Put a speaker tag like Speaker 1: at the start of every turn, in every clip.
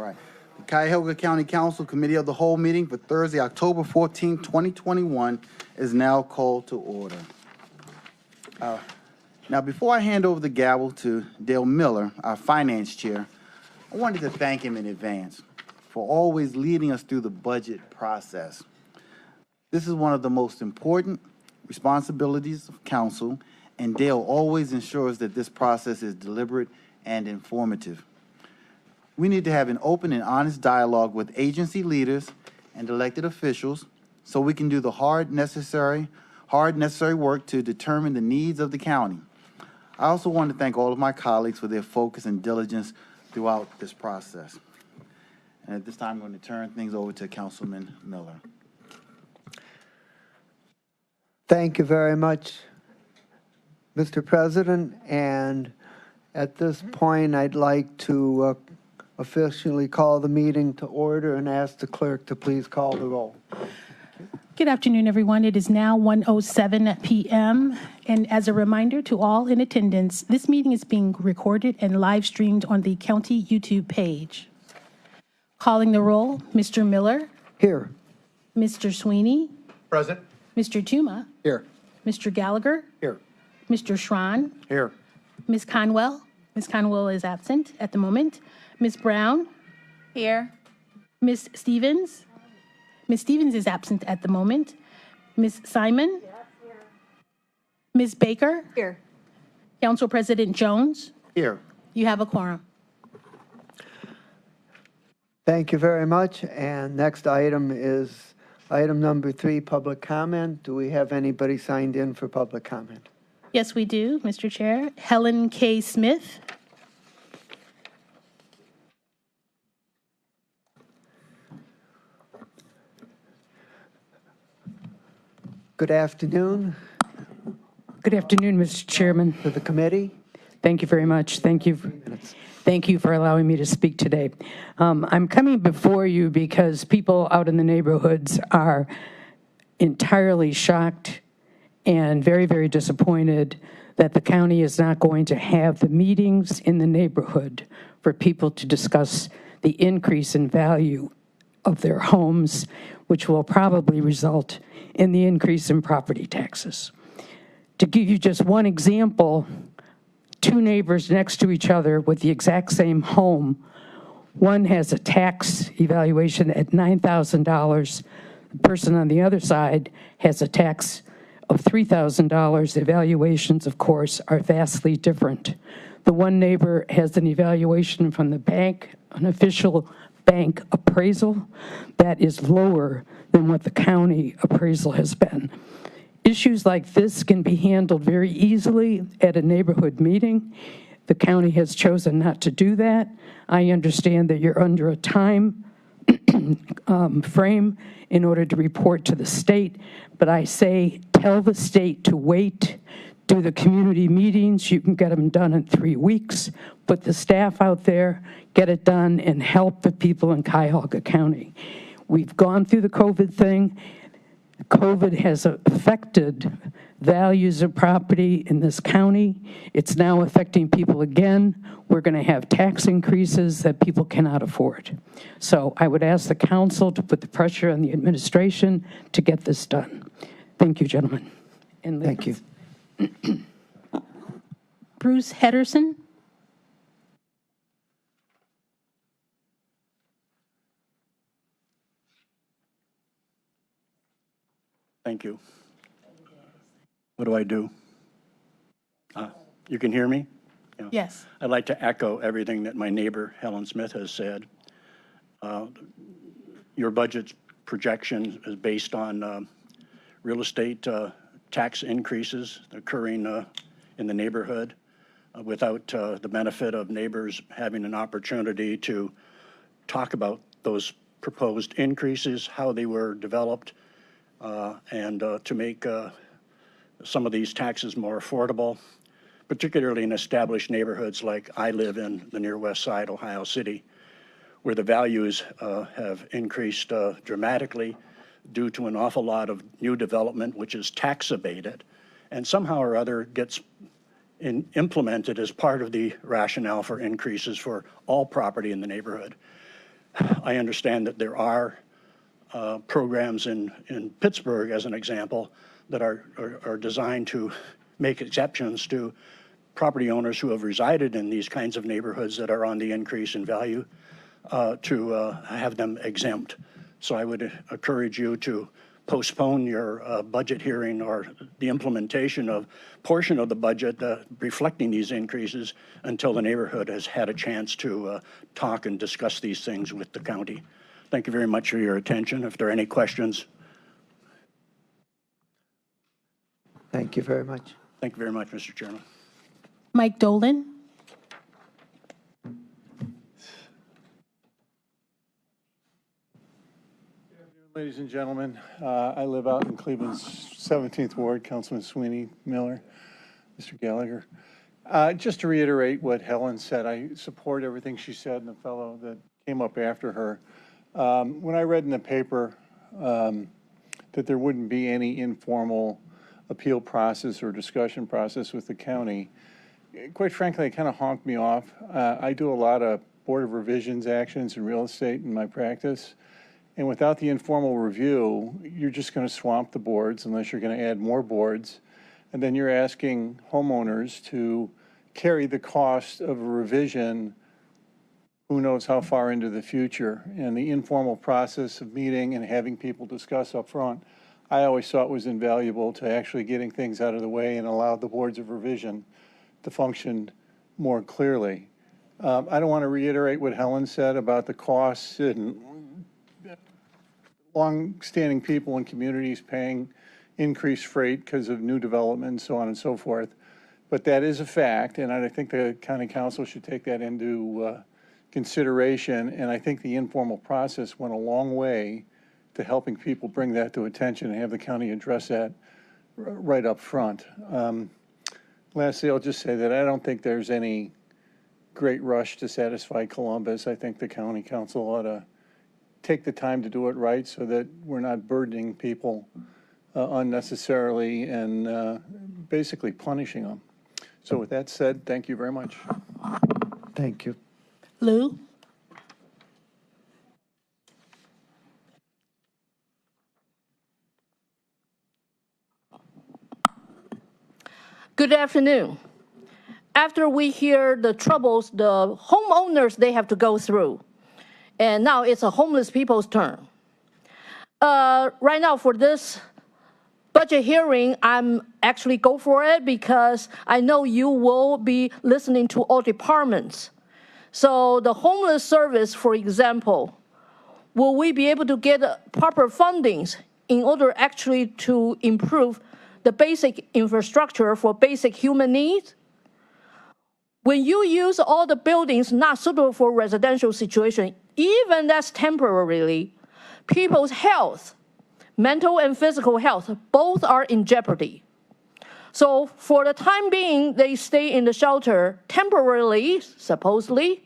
Speaker 1: right. The Cuyahoga County Council Committee of the Whole meeting for Thursday, October 14, 2021 is now called to order. Now, before I hand over the gavel to Dale Miller, our finance chair, I wanted to thank him in advance for always leading us through the budget process. This is one of the most important responsibilities of council, and Dale always ensures that this process is deliberate and informative. We need to have an open and honest dialogue with agency leaders and elected officials so we can do the hard necessary work to determine the needs of the county. I also want to thank all of my colleagues for their focus and diligence throughout this process. And at this time, I'm going to turn things over to Councilman Miller.
Speaker 2: Thank you very much, Mr. President. And at this point, I'd like to officially call the meeting to order and ask the clerk to please call the roll.
Speaker 3: Good afternoon, everyone. It is now 1:07 p.m. And as a reminder to all in attendance, this meeting is being recorded and live streamed on the county YouTube page. Calling the roll, Mr. Miller.
Speaker 2: Here.
Speaker 3: Mr. Sweeney.
Speaker 4: Present.
Speaker 3: Mr. Tuma.
Speaker 4: Here.
Speaker 3: Mr. Gallagher.
Speaker 4: Here.
Speaker 3: Mr. Schron.
Speaker 1: Here.
Speaker 3: Ms. Conwell. Ms. Conwell is absent at the moment. Ms. Brown.
Speaker 5: Here.
Speaker 3: Ms. Stevens. Ms. Stevens is absent at the moment. Ms. Simon? Ms. Baker?
Speaker 5: Here.
Speaker 3: Council President Jones?
Speaker 1: Here.
Speaker 3: You have a quorum.
Speaker 2: Thank you very much. And next item is item number 3, public comment. Do we have anybody signed in for public comment?
Speaker 3: Yes, we do, Mr. Chair. Helen K. Smith.
Speaker 2: Good afternoon
Speaker 6: Good afternoon, Mr. Chairman.
Speaker 2: to the committee.
Speaker 6: Thank you very much. Thank you for allowing me to speak today. I'm coming before you because people out in the neighborhoods are entirely shocked and very, very disappointed that the county is not going to have the meetings in the neighborhood for people to discuss the increase in value of their homes, which will probably result in the increase in property taxes. To give you just one example, 2 neighbors next to each other with the exact same home, one has a tax evaluation at $9,000. The person on the other side has a tax of $3,000. The evaluations, of course, are vastly different. The one neighbor has an evaluation from the bank, an official bank appraisal, that is lower than what the county appraisal has been. Issues like this can be handled very easily at a neighborhood meeting. The county has chosen not to do that. I understand that you're under a time frame in order to report to the state, but I say tell the state to wait, do the community meetings. You can get them done in 3 weeks. Put the staff out there, get it done, and help the people in Cuyahoga County. We've gone through the COVID thing. COVID has affected values of property in this county. It's now affecting people again. We're going to have tax increases that people cannot afford. So I would ask the council to put the pressure on the administration to get this done. Thank you, gentlemen. And
Speaker 2: Thank you.
Speaker 3: Bruce Hedderson.
Speaker 4: Thank you. What do I do? You can hear me? Yeah.
Speaker 3: Yes.
Speaker 4: I'd like to echo everything that my neighbor Helen Smith has said. Your budget projection is based on real estate tax increases occurring in the neighborhood without the benefit of neighbors having an opportunity to talk about those proposed increases, how they were developed, and to make some of these taxes more affordable, particularly in established neighborhoods like I live in, the near West Side, Ohio City, where the values have increased dramatically due to an awful lot of new development, which is tax abated, and somehow or other gets implemented as part of the rationale for increases for all property in the neighborhood. I understand that there are programs in Pittsburgh, as an example, that are designed to make exceptions to property owners who have resided in these kinds of neighborhoods that are on the increase in value, to have them exempt. So I would encourage you to postpone your budget hearing or the implementation of portion of the budget reflecting these increases until the neighborhood has had a chance to talk and discuss these things with the county. Thank you very much for your attention. If there are any questions.
Speaker 2: Thank you very much.
Speaker 4: Thank you very much, Mr. Chairman.
Speaker 3: Mike Dolan.
Speaker 5: Ladies and gentlemen, I live out in Cleveland's 17th Ward, Councilman Sweeney, Miller, Mr. Gallagher. Just to reiterate what Helen said, I support everything she said and the fellow that came up after her. When I read in the paper that there wouldn't be any informal appeal process or discussion process with the county, quite frankly, it kind of honked me off. I do a lot of Board of Revisions actions in real estate in my practice. And without the informal review, you're just going to swamp the boards unless you're going to add more boards. And then you're asking homeowners to carry the cost of a revision who knows how far into the future. And the informal process of meeting and having people discuss up front, I always thought was invaluable to actually getting things out of the way and allow the boards of revision to function more clearly. I don't want to reiterate what Helen said about the costs and long-standing people in communities paying increased freight because of new development and so on and so forth. But that is a fact, and I think the county council should take that into consideration. And I think the informal process went a long way to helping people bring that to attention and have the county address that right up front. Lastly, I'll just say that I don't think there's any great rush to satisfy Columbus. I think the county council ought to take the time to do it right so that we're not burdening people unnecessarily and basically punishing them. So with that said, thank you very much.
Speaker 2: Thank you.
Speaker 3: Lou.
Speaker 7: Good afternoon. After we hear the troubles the homeowners they have to go through, and now it's a homeless people's turn. Right now for this budget hearing, I'm actually go for it because I know you will be listening to all departments. So the homeless service, for example, will we be able to get proper fundings in order actually to improve the basic infrastructure for basic human needs? When you use all the buildings not suitable for residential situation, even that's temporarily, people's health, mental and physical health, both are in jeopardy. So for the time being, they stay in the shelter temporarily, supposedly,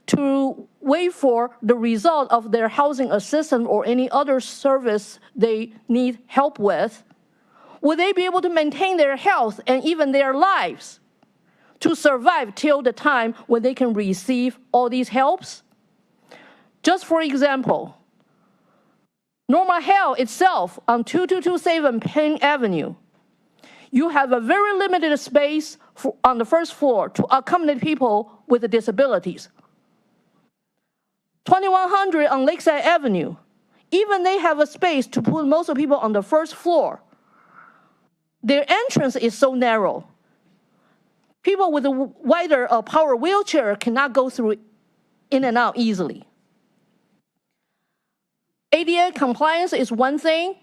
Speaker 7: to wait for the result of their housing assistance or any other service they need help with. Will they be able to maintain their health and even their lives to survive till the time when they can receive all these helps? Just for example, Normal Health itself on 2227 Penn Avenue, you have a very limited space on the first floor to accommodate people with disabilities. 2100 on Lakeside Avenue, even they have a space to put most of the people on the first floor. Their entrance is so narrow. People with a wider power wheelchair cannot go through in and out easily. ADA compliance is one thing.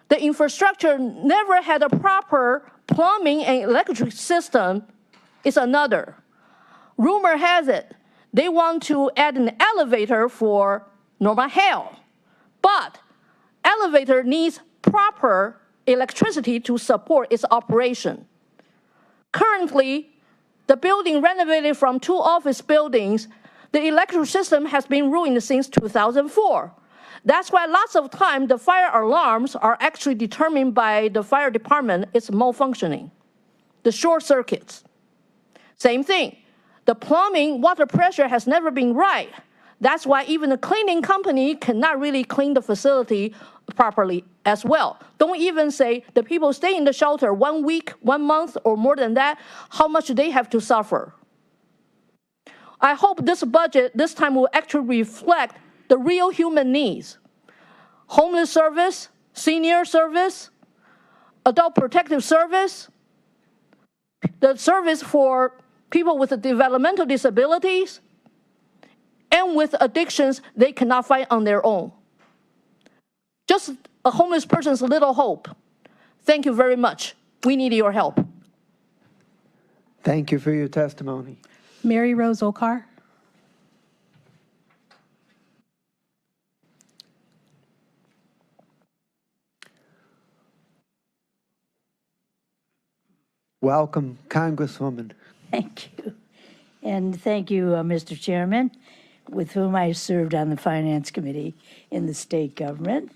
Speaker 7: The infrastructure never had a proper plumbing and electric system is another. Rumor has it, they want to add an elevator for Normal Health, but elevator needs proper electricity to support its operation. Currently, the building renovated from 2 office buildings, the electrical system has been ruined since 2004. That's why lots of time the fire alarms are actually determined by the fire department it's malfunctioning. The short circuits. Same thing. The plumbing, water pressure has never been right. That's why even the cleaning company cannot really clean the facility properly as well. Don't even say the people stay in the shelter 1 week, 1 month, or more than that, how much they have to suffer. I hope this budget this time will actually reflect the real human needs. Homeless service, senior service, adult protective service, the service for people with developmental disabilities, and with addictions they cannot fight on their own. Just a homeless person's little hope. Thank you very much. We need your help.
Speaker 2: Thank you for your testimony.
Speaker 3: Mary Rose Okar.
Speaker 2: Welcome, Congresswoman.
Speaker 8: Thank you. And thank you, Mr. Chairman, with whom I served on the Finance Committee in the state government,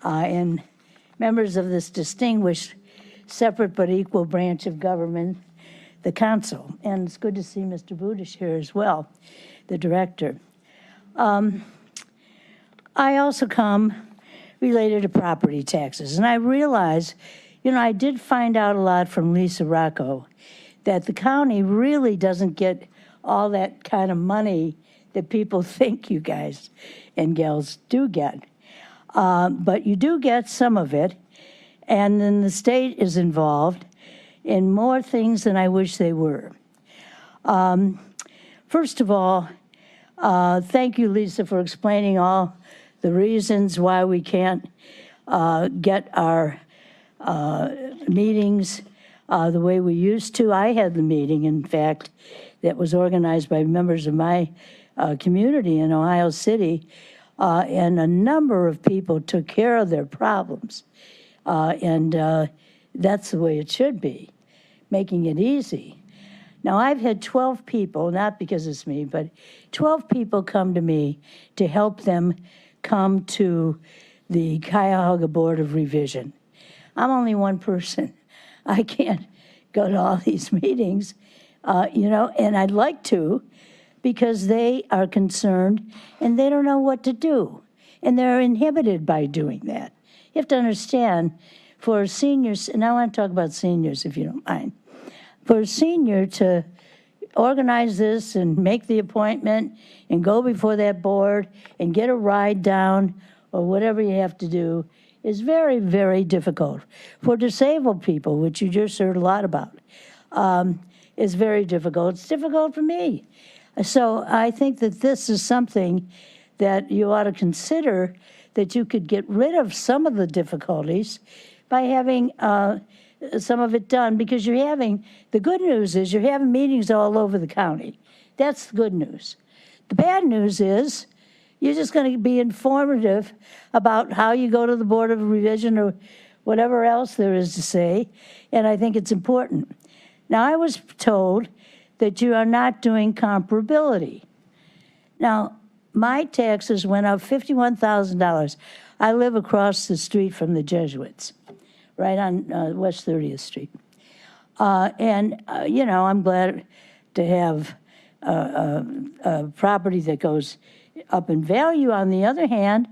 Speaker 8: and members of this distinguished, separate but equal branch of government, the council. And it's good to see Mr. Budish here as well, the director. I also come related to property taxes, and I realize, you know, I did find out a lot from Lisa Rocco that the county really doesn't get all that kind of money that people think you guys and gals do get. But you do get some of it, and then the state is involved in more things than I wish they were. First of all, thank you, Lisa, for explaining all the reasons why we can't get our meetings the way we used to. I had the meeting, in fact, that was organized by members of my community in Ohio City, and a number of people took care of their problems. And that's the way it should be, making it easy. Now, I've had 12 people, not because it's me, but 12 people come to me to help them come to the Cuyahoga Board of Revision. I'm only one person. I can't go to all these meetings, you know, and I'd like to, because they are concerned and they don't know what to do. And they're inhibited by doing that. You have to understand, for seniors, and I want to talk about seniors if you don't mind, for a senior to organize this and make the appointment and go before that board and get a ride down or whatever you have to do is very, very difficult. For disabled people, which you just heard a lot about, is very difficult. It's difficult for me. So I think that this is something that you ought to consider, that you could get rid of some of the difficulties by having some of it done, because you're having, the good news is you're having meetings all over the county. That's the good news. The bad news is you're just going to be informative about how you go to the Board of Revision or whatever else there is to say, and I think it's important. Now, I was told that you are not doing comparability. Now, my taxes went up $51,000. I live across the street from the Jesuits, right on West 30th Street. You know, I'm glad to have a property that goes up in value. On the other hand,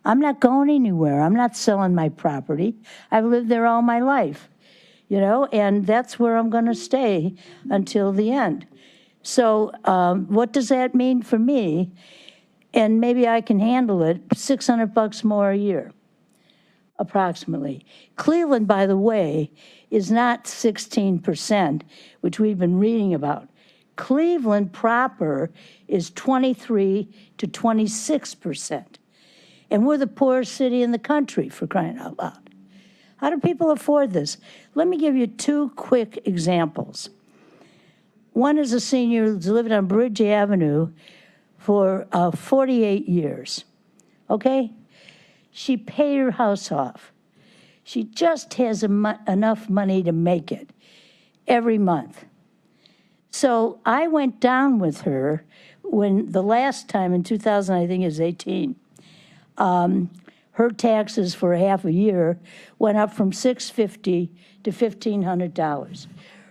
Speaker 8: I'm not going anywhere. I'm not selling my property. I've lived there all my life, you know, and that's where I'm going to stay until the end. So what does that mean for me? And maybe I can handle it, $600 more a year, approximately. Cleveland, by the way, is not 16%, which we've been reading about. Cleveland proper is 23 to 26%. And we're the poorest city in the country, for crying out loud. How do people afford this? Let me give you two quick examples. One is a senior who's lived on Bridge Avenue for 48 years, okay? She paid her house off. She just has enough money to make it every month. So I went down with her when the last time in 2000, I think it was 18, her taxes for half a year went up from $650 to $1,500.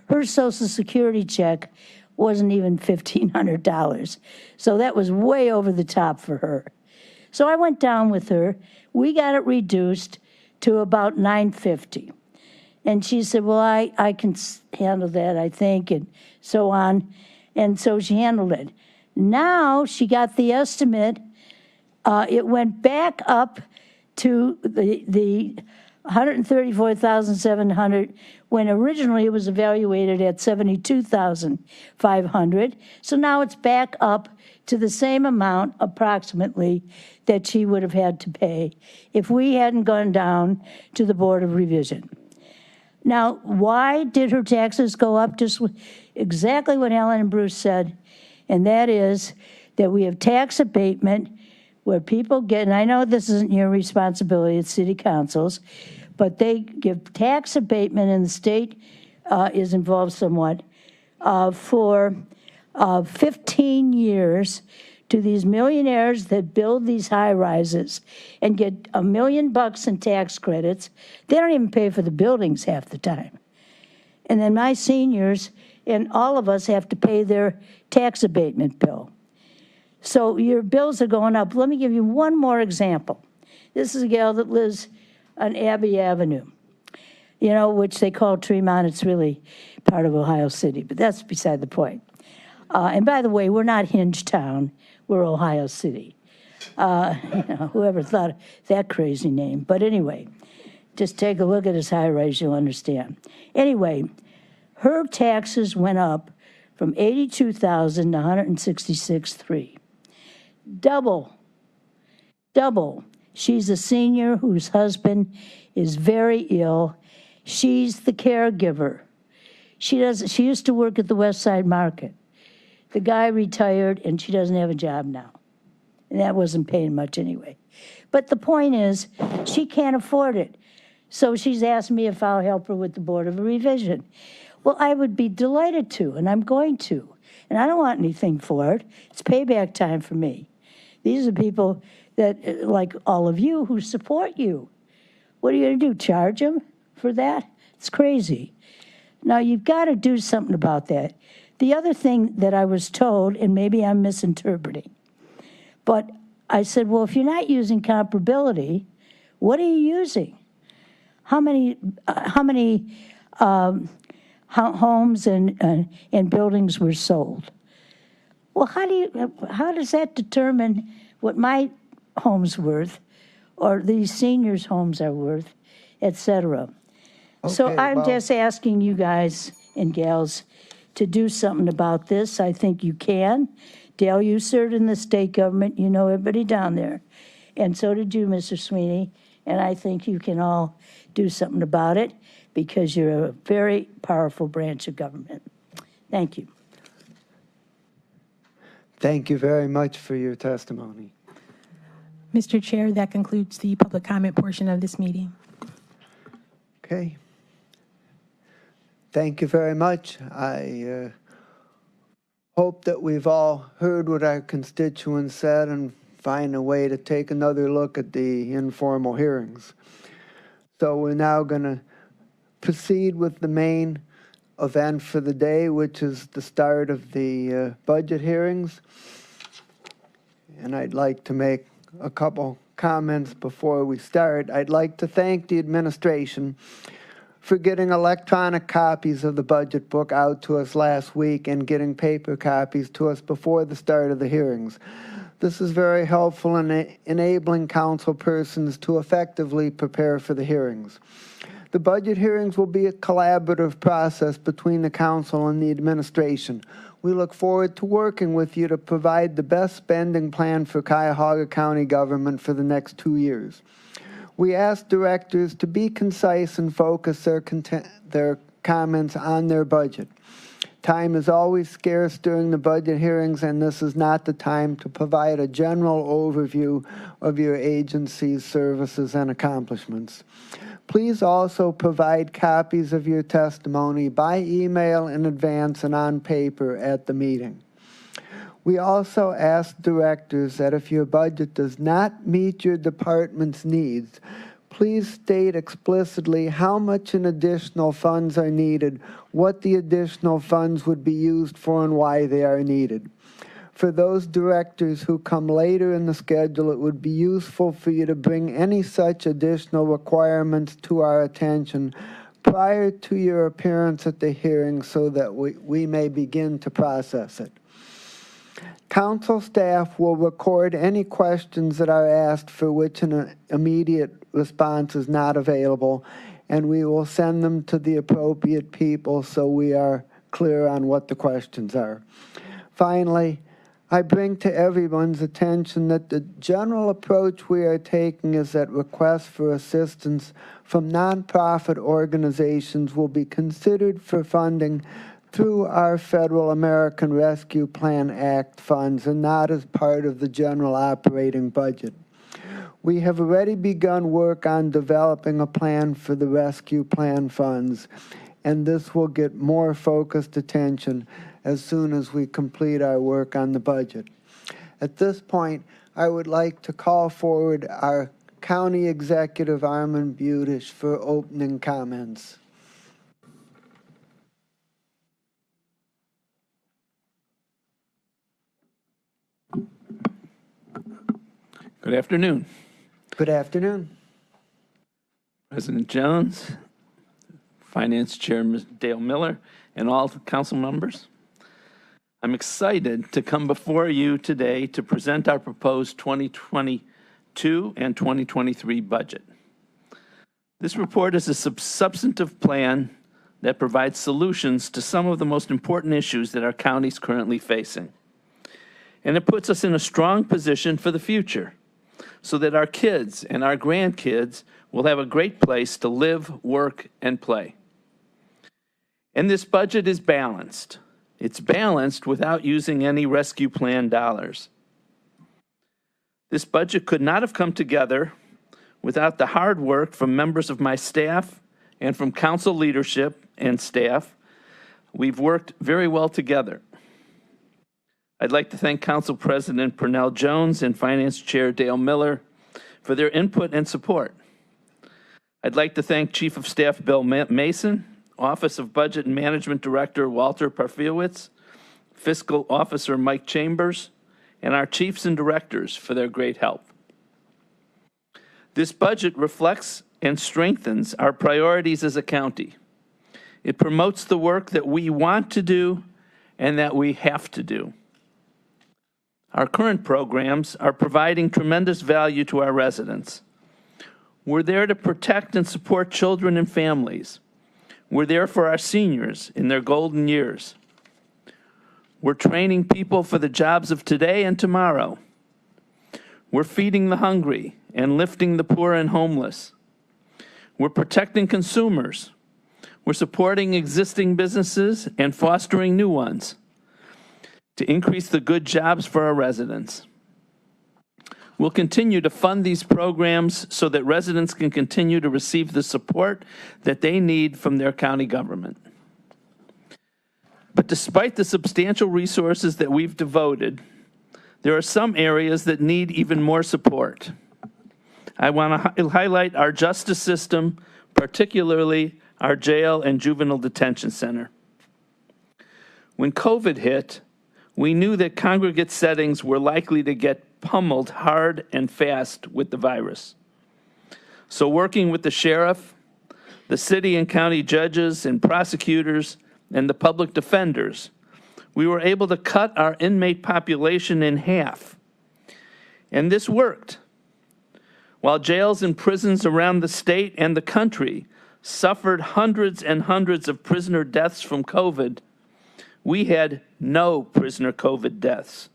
Speaker 8: Her Social Security check wasn't even $1,500. So that was way over the top for her. So I went down with her. We got it reduced to about $950. And she said, well, I can handle that, I think, and so on. And so she handled it. Now she got the estimate. It went back up to the 134,700 when originally it was evaluated at 72,500. So now it's back up to the same amount approximately that she would have had to pay if we hadn't gone down to the Board of Revision. Now, why did her taxes go up? Just exactly what Helen and Bruce said, and that is that we have tax abatement where people get, and I know this isn't your responsibility, it's city councils, but they give tax abatement, and the state is involved somewhat, for 15 years to these millionaires that build these high rises and get $1 million in tax credits. They don't even pay for the buildings half the time. And then my seniors and all of us have to pay their tax abatement bill. So your bills are going up. Let me give you one more example. This is a gal that lives on Abbey Avenue, you know, which they call Tremont. It's really part of Ohio City, but that's beside the point. And by the way, we're not Hinge Town. We're Ohio City. Whoever thought of that crazy name. But anyway, just take a look at his high rise, you'll understand. Anyway, her taxes went up from $82,000 to $166,300. Double. She's a senior whose husband is very ill. She's the caregiver. She used to work at the West Side Market. The guy retired, and she doesn't have a job now. And that wasn't paying much anyway. But the point is, she can't afford it. So she's asked me if I'll help her with the Board of Revision. Well, I would be delighted to, and I'm going to. And I don't want anything for it. It's payback time for me. These are people that, like all of you, who support you. What are you going to do, charge them for that? It's crazy. Now, you've got to do something about that. The other thing that I was told, and maybe I'm misinterpreting, but I said, well, if you're not using comparability, what are you using? How many homes and buildings were sold? Well, how does that determine what my home's worth or these seniors' homes are worth, et cetera? So I'm just asking you guys and gals to do something about this. I think you can. Dale, you served in the state government. You know everybody down there. And so did you, Mr. Sweeney. And I think you can all do something about it because you're a very powerful branch of government. Thank you.
Speaker 2: Thank you very much for your testimony.
Speaker 3: Mr. Chair, that concludes the public comment portion of this meeting.
Speaker 2: Okay. Thank you very much. I hope that we've all heard what our constituents said and find a way to take another look at the informal hearings. So we're now going to proceed with the main event for the day, which is the start of the budget hearings. And I'd like to make a couple comments before we start. I'd like to thank the administration for getting electronic copies of the budget book out to us last week and getting paper copies to us before the start of the hearings. This is very helpful in enabling council persons to effectively prepare for the hearings. The budget hearings will be a collaborative process between the council and the administration. We look forward to working with you to provide the best spending plan for Cuyahoga County government for the next 2 years. We ask directors to be concise and focus their comments on their budget. Time is always scarce during the budget hearings, and this is not the time to provide a general overview of your agency's services and accomplishments. Please also provide copies of your testimony by email in advance and on paper at the meeting. We also ask directors that if your budget does not meet your department's needs, please state explicitly how much in additional funds are needed, what the additional funds would be used for, and why they are needed. For those directors who come later in the schedule, it would be useful for you to bring any such additional requirements to our attention prior to your appearance at the hearing so that we may begin to process it. Council staff will record any questions that are asked for which an immediate response is not available, and we will send them to the appropriate people so we are clear on what the questions are. Finally, I bring to everyone's attention that the general approach we are taking is that requests for assistance from nonprofit organizations will be considered for funding through our Federal American Rescue Plan Act funds and not as part of the general operating budget. We have already begun work on developing a plan for the rescue plan funds, and this will get more focused attention as soon as we complete our work on the budget. At this point, I would like to call forward our County Executive Armin Budish for opening comments.
Speaker 9: Good afternoon.
Speaker 2: Good afternoon.
Speaker 9: President Jones, Finance Chair Ms. Dale Miller, and all council members. I'm excited to come before you today to present our proposed 2022 and 2023 budget. This report is a substantive plan that provides solutions to some of the most important issues that our county is currently facing. And it puts us in a strong position for the future, so that our kids and our grandkids will have a great place to live, work, and play. And this budget is balanced. It's balanced without using any rescue plan dollars. This budget could not have come together without the hard work from members of my staff and from council leadership and staff. We've worked very well together. I'd like to thank Council President Pernell Jones and Finance Chair Dale Miller for their input and support. I'd like to thank Chief of Staff Bill Mason, Office of Budget and Management Director Walter Parfiowicz, Fiscal Officer Mike Chambers, and our chiefs and directors for their great help. This budget reflects and strengthens our priorities as a county. It promotes the work that we want to do and that we have to do. Our current programs are providing tremendous value to our residents. We're there to protect and support children and families. We're there for our seniors in their golden years. We're training people for the jobs of today and tomorrow. We're feeding the hungry and lifting the poor and homeless. We're protecting consumers. We're supporting existing businesses and fostering new ones to increase the good jobs for our residents. We'll continue to fund these programs so that residents can continue to receive the support that they need from their county government. But despite the substantial resources that we've devoted, there are some areas that need even more support. I want to highlight our justice system, particularly our jail and juvenile detention center. When COVID hit, we knew that congregate settings were likely to get pummeled hard and fast with the virus. So working with the sheriff, the city and county judges and prosecutors, and the public defenders, we were able to cut our inmate population in half. And this worked. While jails and prisons around the state and the country suffered hundreds and hundreds of prisoner deaths from COVID, we had no prisoner COVID deaths.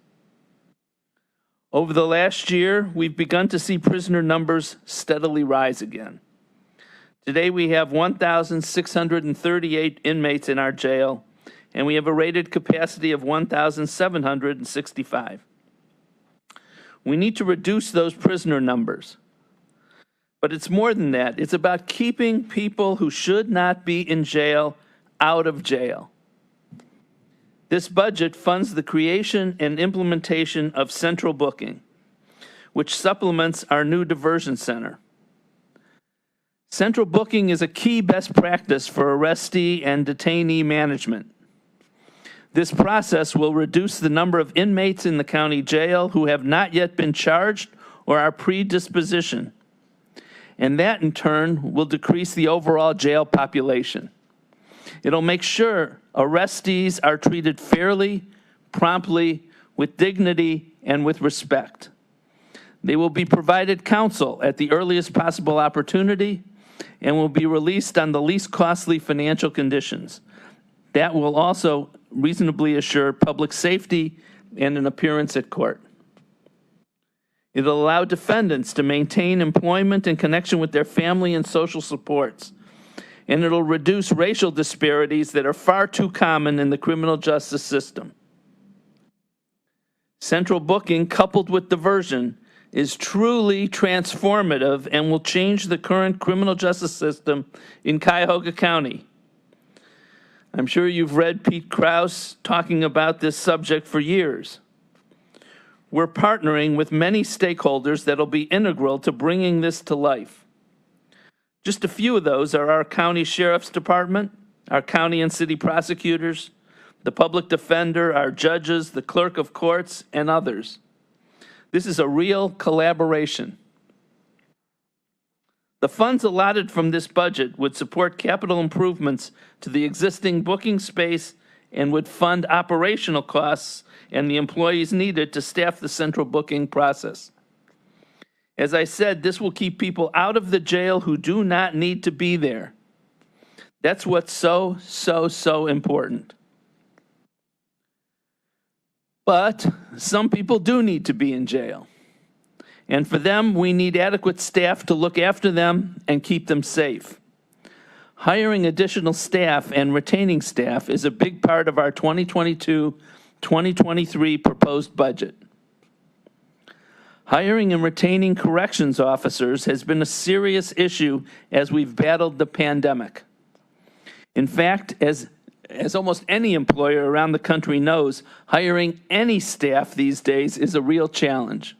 Speaker 9: Over the last year, we've begun to see prisoner numbers steadily rise again. Today, we have 1,638 inmates in our jail, and we have a rated capacity of 1,765. We need to reduce those prisoner numbers. But it's more than that. It's about keeping people who should not be in jail out of jail. This budget funds the creation and implementation of central booking, which supplements our new diversion center. Central booking is a key best practice for arrestee and detainee management. This process will reduce the number of inmates in the county jail who have not yet been charged or are predisposition, and that in turn will decrease the overall jail population. It'll make sure arrestees are treated fairly, promptly, with dignity, and with respect. They will be provided counsel at the earliest possible opportunity and will be released on the least costly financial conditions. That will also reasonably assure public safety and an appearance at court. It'll allow defendants to maintain employment in connection with their family and social supports, and it'll reduce racial disparities that are far too common in the criminal justice system. Central booking, coupled with diversion, is truly transformative and will change the current criminal justice system in Cuyahoga County. I'm sure you've read Pete Krause talking about this subject for years. We're partnering with many stakeholders that'll be integral to bringing this to life. Just a few of those are our county sheriff's department, our county and city prosecutors, the public defender, our judges, the clerk of courts, and others. This is a real collaboration. The funds allotted from this budget would support capital improvements to the existing booking space and would fund operational costs and the employees needed to staff the central booking process. As I said, this will keep people out of the jail who do not need to be there. That's what's so important. But some people do need to be in jail. And for them, we need adequate staff to look after them and keep them safe. Hiring additional staff and retaining staff is a big part of our 2022-2023 proposed budget. Hiring and retaining corrections officers has been a serious issue as we've battled the pandemic. In fact, as almost any employer around the country knows, hiring any staff these days is a real challenge.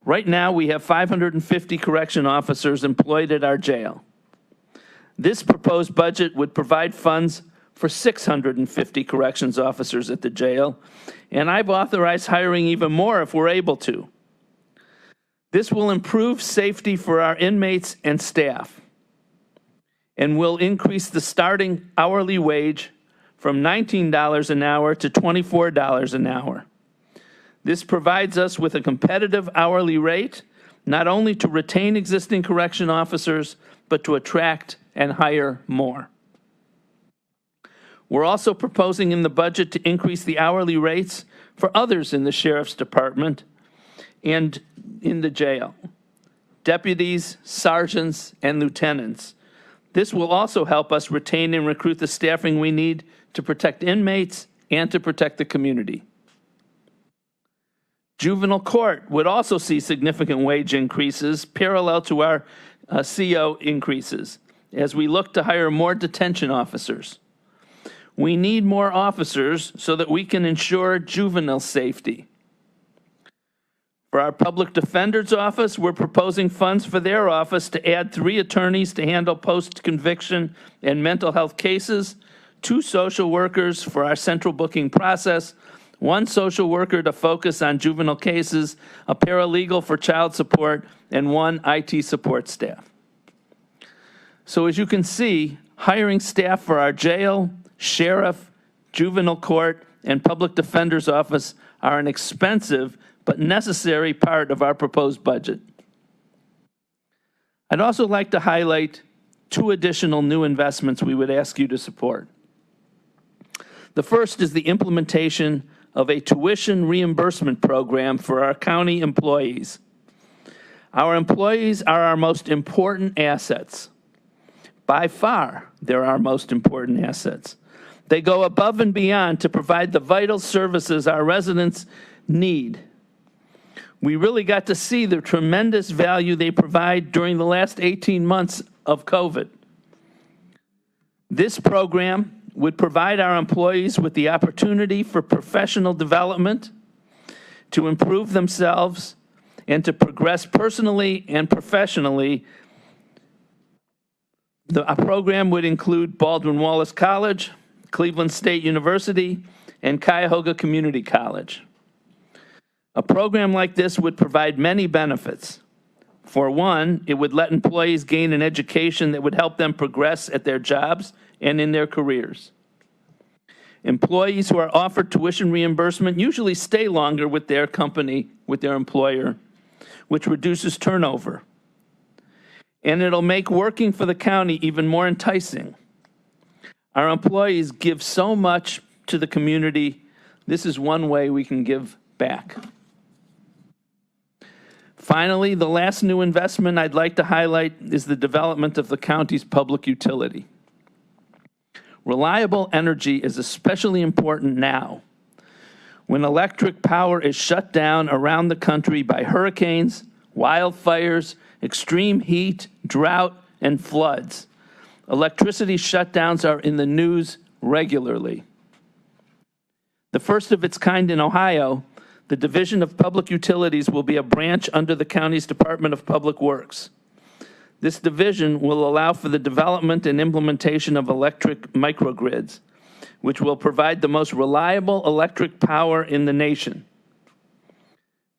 Speaker 9: Right now, we have 550 correction officers employed at our jail. This proposed budget would provide funds for 650 corrections officers at the jail, and I've authorized hiring even more if we're able to. This will improve safety for our inmates and staff, and will increase the starting hourly wage from $19 an hour to $24 an hour. This provides us with a competitive hourly rate, not only to retain existing correction officers, but to attract and hire more. We're also proposing in the budget to increase the hourly rates for others in the sheriff's department and in the jail, deputies, sergeants, and lieutenants. This will also help us retain and recruit the staffing we need to protect inmates and to protect the community. Juvenile court would also see significant wage increases parallel to our CO increases as we look to hire more detention officers. We need more officers so that we can ensure juvenile safety. For our public defender's office, we're proposing funds for their office to add 3 attorneys to handle post-conviction and mental health cases, 2 social workers for our central booking process, 1 social worker to focus on juvenile cases, a paralegal for child support, and 1 IT support staff. So as you can see, hiring staff for our jail, sheriff, juvenile court, and public defender's office are an expensive but necessary part of our proposed budget. I'd also like to highlight 2 additional new investments we would ask you to support. The first is the implementation of a tuition reimbursement program for our county employees. Our employees are our most important assets. By far, they're our most important assets. They go above and beyond to provide the vital services our residents need. We really got to see the tremendous value they provide during the last 18 months of COVID. This program would provide our employees with the opportunity for professional development, to improve themselves, and to progress personally and professionally A program would include Baldwin Wallace College, Cleveland State University, and Cuyahoga Community College. A program like this would provide many benefits. For one, it would let employees gain an education that would help them progress at their jobs and in their careers. Employees who are offered tuition reimbursement usually stay longer with their company, with their employer, which reduces turnover. And it'll make working for the county even more enticing. Our employees give so much to the community. This is one way we can give back. Finally, the last new investment I'd like to highlight is the development of the county's public utility. Reliable energy is especially important now, when electric power is shut down around the country by hurricanes, wildfires, extreme heat, drought, and floods. Electricity shutdowns are in the news regularly. The first of its kind in Ohio, the Division of Public Utilities will be a branch under the county's Department of Public Works. This division will allow for the development and implementation of electric microgrids, which will provide the most reliable electric power in the nation.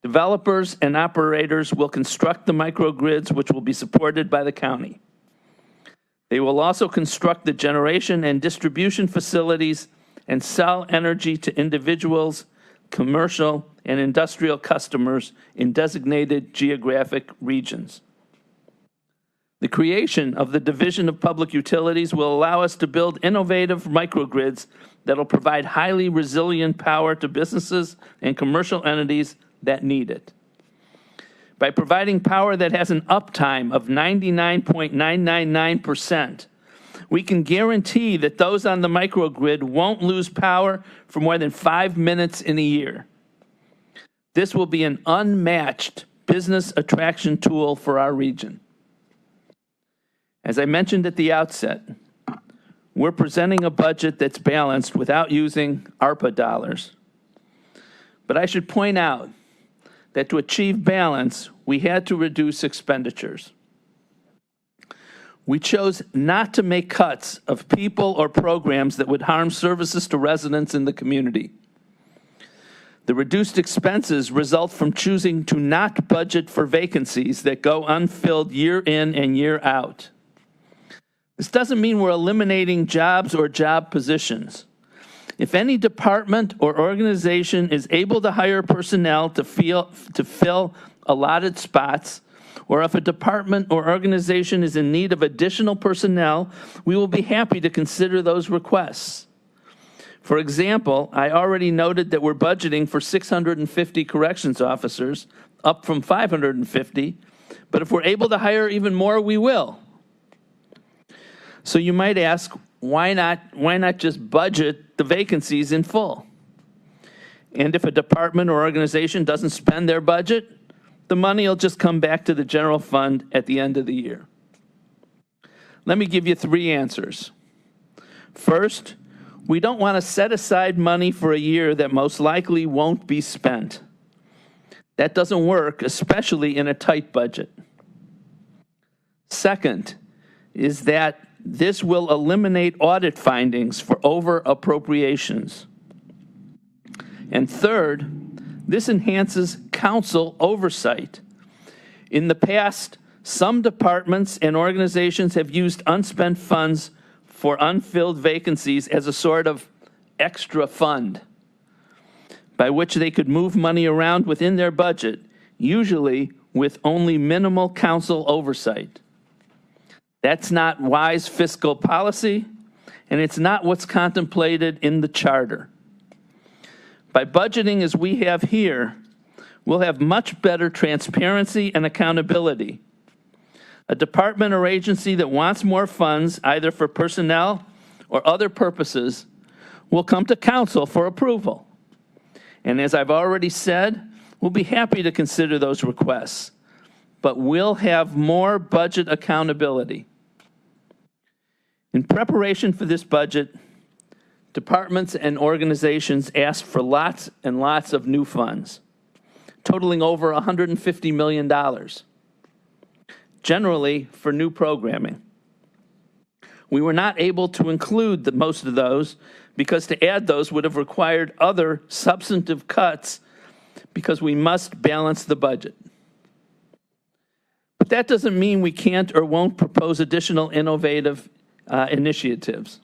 Speaker 9: Developers and operators will construct the microgrids, which will be supported by the county. They will also construct the generation and distribution facilities and sell energy to individuals, commercial, and industrial customers in designated geographic regions. The creation of the Division of Public Utilities will allow us to build innovative microgrids that will provide highly resilient power to businesses and commercial entities that need it. By providing power that has an uptime of 99.999%, we can guarantee that those on the microgrid won't lose power for more than 5 minutes in a year. This will be an unmatched business attraction tool for our region. As I mentioned at the outset, we're presenting a budget that's balanced without using ARPA dollars. But I should point out that to achieve balance, we had to reduce expenditures. We chose not to make cuts of people or programs that would harm services to residents in the community. The reduced expenses result from choosing to not budget for vacancies that go unfilled year in and year out. This doesn't mean we're eliminating jobs or job positions. If any department or organization is able to hire personnel to fill allotted spots, or if a department or organization is in need of additional personnel, we will be happy to consider those requests. For example, I already noted that we're budgeting for 650 corrections officers, up from 550, but if we're able to hire even more, we will. So you might ask, why not just budget the vacancies in full? And if a department or organization doesn't spend their budget, the money will just come back to the general fund at the end of the year. Let me give you 3 answers. First, we don't want to set aside money for a year that most likely won't be spent. That doesn't work, especially in a tight budget. Second, is that this will eliminate audit findings for over appropriations. And third, this enhances council oversight. In the past, some departments and organizations have used unspent funds for unfilled vacancies as a sort of extra fund by which they could move money around within their budget, usually with only minimal council oversight. That's not wise fiscal policy, and it's not what's contemplated in the charter. By budgeting as we have here, we'll have much better transparency and accountability. A department or agency that wants more funds, either for personnel or other purposes, will come to council for approval. And as I've already said, we'll be happy to consider those requests, but we'll have more budget accountability. In preparation for this budget, departments and organizations asked for lots and lots of new funds, totaling over $150 million, generally for new programming. We were not able to include most of those because to add those would have required other substantive cuts because we must balance the budget. But that doesn't mean we can't or won't propose additional innovative initiatives.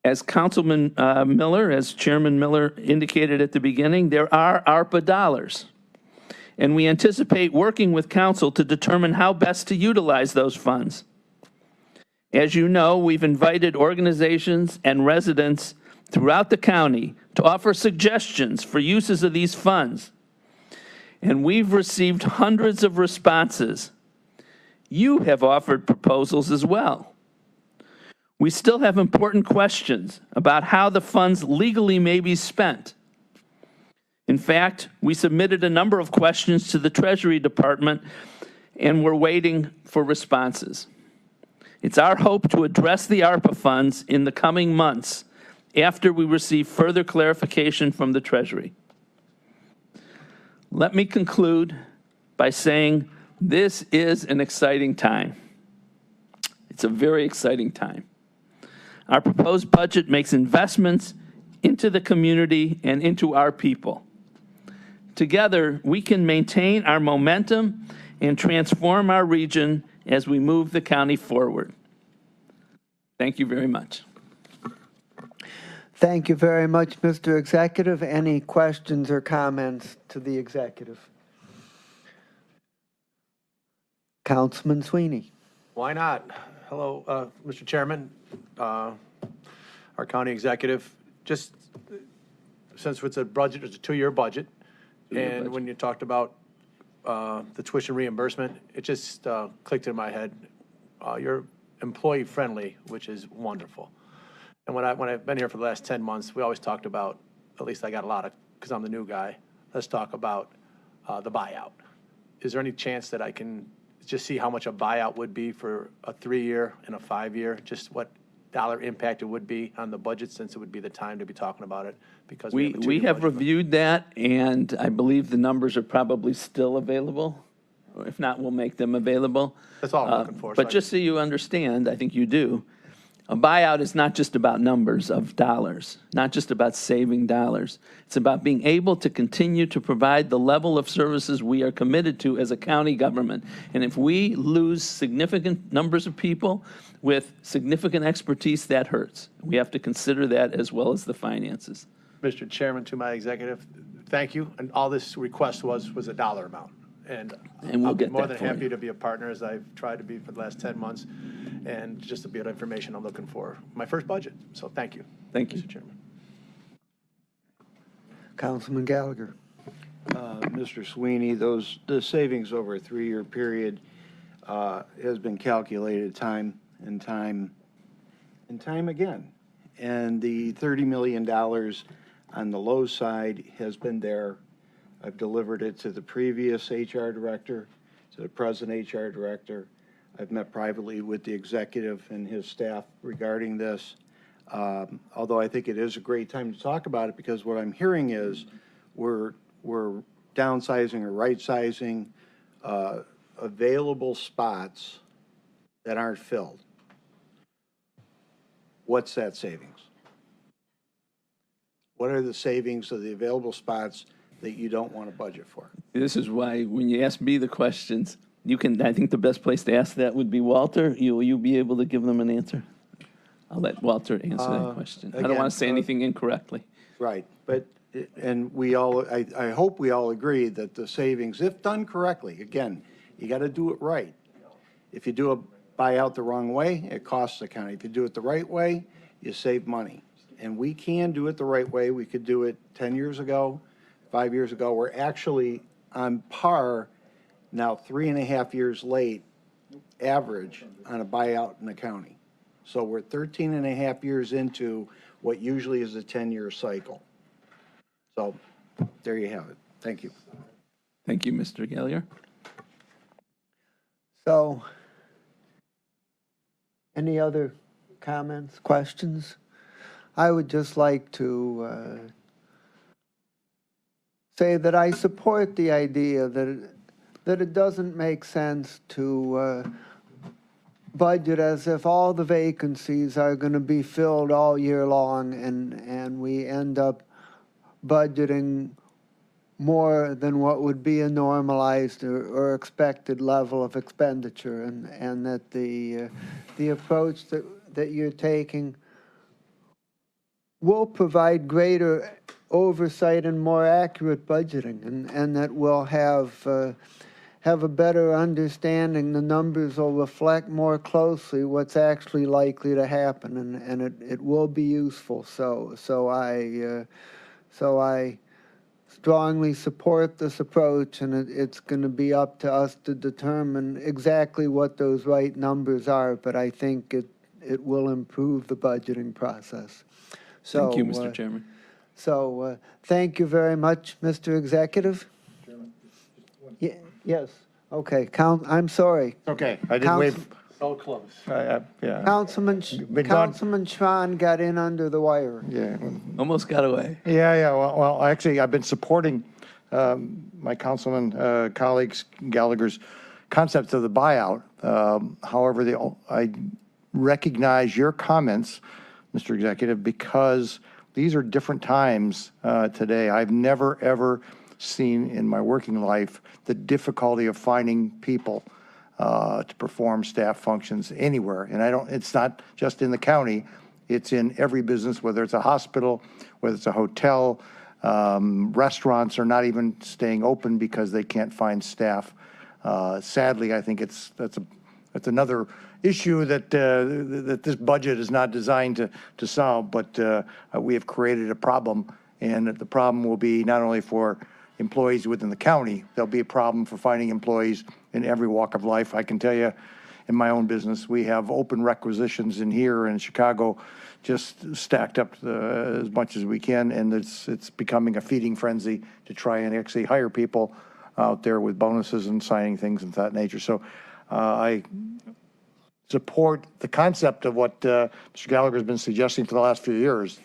Speaker 9: As Councilman Miller, as Chairman Miller indicated at the beginning, there are ARPA dollars. And we anticipate working with council to determine how best to utilize those funds. As you know, we've invited organizations and residents throughout the county to offer suggestions for uses of these funds. And we've received hundreds of responses. You have offered proposals as well. We still have important questions about how the funds legally may be spent. In fact, we submitted a number of questions to the Treasury Department, and we're waiting for responses. It's our hope to address the ARPA funds in the coming months after we receive further clarification from the Treasury. Let me conclude by saying this is an exciting time. It's a very exciting time. Our proposed budget makes investments into the community and into our people. Together, we can maintain our momentum and transform our region as we move the county forward. Thank you very much.
Speaker 2: Thank you very much, Mr. Executive. Any questions or comments to the executive? Councilman Sweeney.
Speaker 10: Why not? Hello, Mr. Chairman, our county executive. Just since it's a budget, it's a two-year budget, and when you talked about the tuition reimbursement, it just clicked in my head. You're employee friendly, which is wonderful. And when I've been here for the last 10 months, we always talked about, at least I got a lot of, because I'm the new guy, let's talk about the buyout. Is there any chance that I can just see how much a buyout would be for a 3-year and a 5-year, just what dollar impact it would be on the budget, since it would be the time to be talking about it? Because
Speaker 9: we have reviewed that, and I believe the numbers are probably still available. If not, we'll make them available.
Speaker 10: That's all I'm looking for.
Speaker 9: But just so you understand, I think you do, a buyout is not just about numbers of dollars, not just about saving dollars. It's about being able to continue to provide the level of services we are committed to as a county government. And if we lose significant numbers of people with significant expertise, that hurts. We have to consider that as well as the finances.
Speaker 10: Mr. Chairman, to my executive, thank you. And all this request was a dollar amount. And
Speaker 9: we'll
Speaker 10: I'll be
Speaker 9: get
Speaker 10: more
Speaker 9: that
Speaker 10: than
Speaker 9: for you.
Speaker 10: happy to be a partner, as I've tried to be for the last 10 months, and just a bit of information I'm looking for. My first budget, so thank you.
Speaker 9: Thank you.
Speaker 10: Mr. Chairman.
Speaker 2: Councilman Gallagher.
Speaker 11: Mr. Sweeney, the savings over a 3-year period has been calculated time and time again. And the $30 million on the low side has been there. I've delivered it to the previous HR director, to the present HR director. I've met privately with the executive and his staff regarding this. Although I think it is a great time to talk about it, because what I'm hearing is we're downsizing or right-sizing available spots that aren't filled. What's that savings? What are the savings of the available spots that you don't want to budget for?
Speaker 9: This is why when you ask me the questions, you can, I think the best place to ask that would be Walter. Will you be able to give them an answer? I'll let Walter answer that question. I don't
Speaker 11: again,
Speaker 9: want to say anything incorrectly.
Speaker 11: Right, but, and we all, I hope we all agree that the savings, if done correctly, again, you got to do it right. If you do a buyout the wrong way, it costs the county. If you do it the right way, you save money. And we can do it the right way. We could do it 10 years ago, 5 years ago. We're actually on par now, 3.5 years late, average on a buyout in the county. So we're 13.5 years into what usually is a 10-year cycle. So there you have it. Thank you.
Speaker 9: Thank you, Mr. Gallagher.
Speaker 2: So, any other comments, questions? I would just like to say that I support the idea that it doesn't make sense to budget as if all the vacancies are going to be filled all year long, and we end up budgeting more than what would be a normalized or expected level of expenditure, and that the approach that you're taking will provide greater oversight and more accurate budgeting, and that we'll have a better understanding. The numbers will reflect more closely what's actually likely to happen, and it will be useful. So I strongly support this approach, and it's going to be up to us to determine exactly what those right numbers are, but I think it will improve the budgeting process. So,
Speaker 9: Thank you, Mr. Chairman.
Speaker 2: So thank you very much, Mr. Executive. Yes, okay, I'm sorry.
Speaker 11: Okay, I didn't wave.
Speaker 10: So close.
Speaker 11: Yeah.
Speaker 2: Councilman Schwan got in under the wire.
Speaker 11: Yeah.
Speaker 9: Almost got away.
Speaker 11: Yeah. Well, actually, I've been supporting my councilman colleagues Gallagher's concept of the buyout. However, I recognize your comments, Mr. Executive, because these are different times today. I've never, ever seen in my working life the difficulty of finding people to perform staff functions anywhere. And it's not just in the county, it's in every business, whether it's a hospital, whether it's a hotel. Restaurants are not even staying open because they can't find staff. Sadly, I think that's another issue that this budget is not designed to solve, but we have created a problem, and the problem will be not only for employees within the county, there'll be a problem for finding employees in every walk of life. I can tell you, in my own business, we have open requisitions in here in Chicago, just stacked up as much as we can, and it's becoming a feeding frenzy to try and actually hire people out there with bonuses and signing things of that nature. So I support the concept of what Mr. Gallagher has been suggesting for the last few years,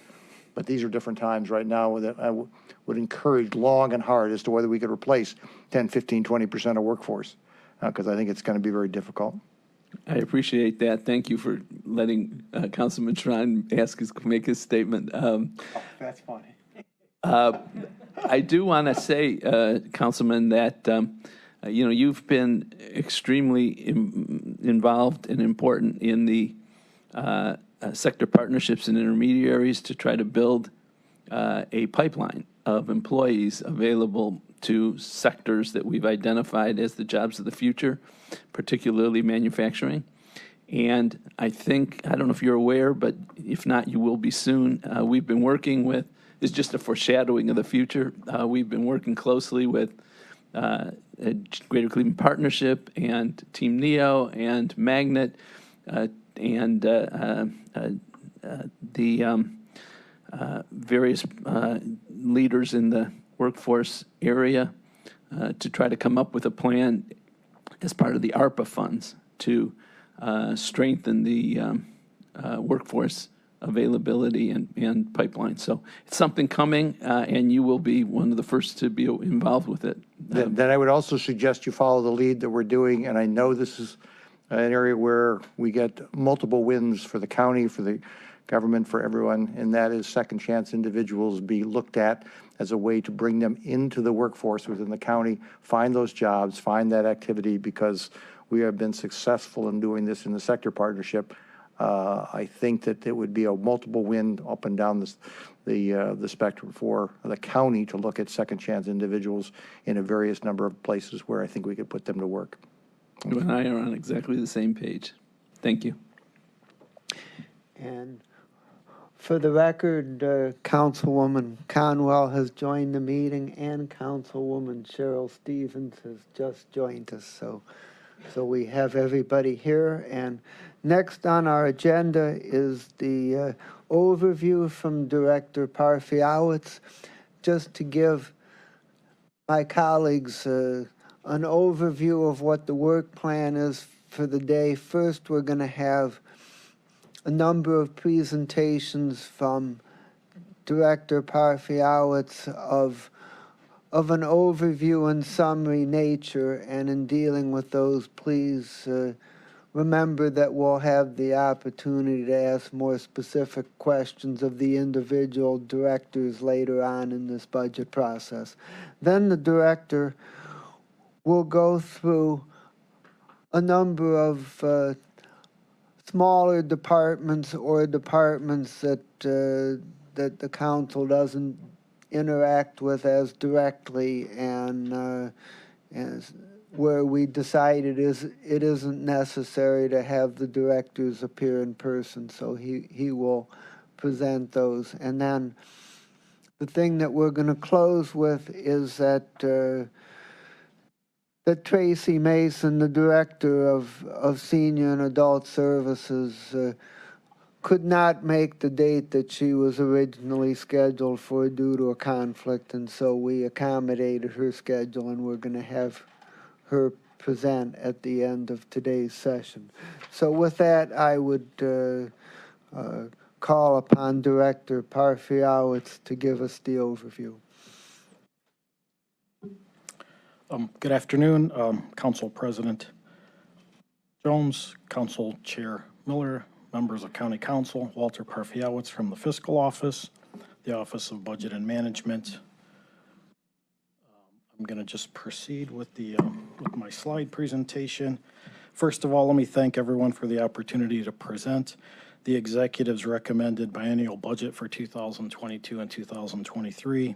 Speaker 11: but these are different times right now that I would encourage long and hard as to whether we could replace 10, 15, 20% of workforce, because I think it's going to be very difficult.
Speaker 9: I appreciate that. Thank you for letting Councilman Tron make his statement.
Speaker 5: That's funny.
Speaker 9: I do want to say, Councilman, that you've been extremely involved and important in the sector partnerships and intermediaries to try to build a pipeline of employees available to sectors that we've identified as the jobs of the future, particularly manufacturing. And I don't know if you're aware, but if not, you will be soon. We've been working with, it's just a foreshadowing of the future. We've been working closely with Greater Cleveland Partnership and Team Neo and Magnet and the various leaders in the workforce area to try to come up with a plan as part of the ARPA funds to strengthen the workforce availability and pipeline. So it's something coming, and you will be one of the first to be involved with it.
Speaker 11: Then I would also suggest you follow the lead that we're doing, and I know this is an area where we get multiple wins for the county, for the government, for everyone, and that is second chance individuals be looked at as a way to bring them into the workforce within the county, find those jobs, find that activity, because we have been successful in doing this in the sector partnership. I think that it would be a multiple win up and down the spectrum for the county to look at second chance individuals in a various number of places where I think we could put them to work.
Speaker 9: You and I are on exactly the same page. Thank you.
Speaker 2: And for the record, Councilwoman Conwell has joined the meeting, and Councilwoman Cheryl Stevens has just joined us. So we have everybody here. And next on our agenda is the overview from Director Parfiowicz, just to give my colleagues an overview of what the work plan is for the day. First, we're going to have a number of presentations from Director Parfiowicz of an overview and summary nature, and in dealing with those, please remember that we'll have the opportunity to ask more specific questions of the individual directors later on in this budget process. Then the director will go through a number of smaller departments or departments that that the council doesn't interact with as directly, and as where we decided it isn't necessary to have the directors appear in person, so he will present those. And then the thing that we're going to close with is that that Tracy Mason, the director of Senior and Adult Services, could not make the date that she was originally scheduled for due to a conflict, and so we accommodated her schedule, and we're going to have her present at the end of today's session. So with that, I would call upon Director Parfiowicz to give us the overview.
Speaker 12: Good afternoon, Council President Jones, Council Chair Miller, members of County Council, Walter Parfiowicz from the Fiscal Office, the Office of Budget and Management. I'm going to just proceed with with my slide presentation. First of all, let me thank everyone for the opportunity to present the executive's recommended biennial budget for 2022 and 2023.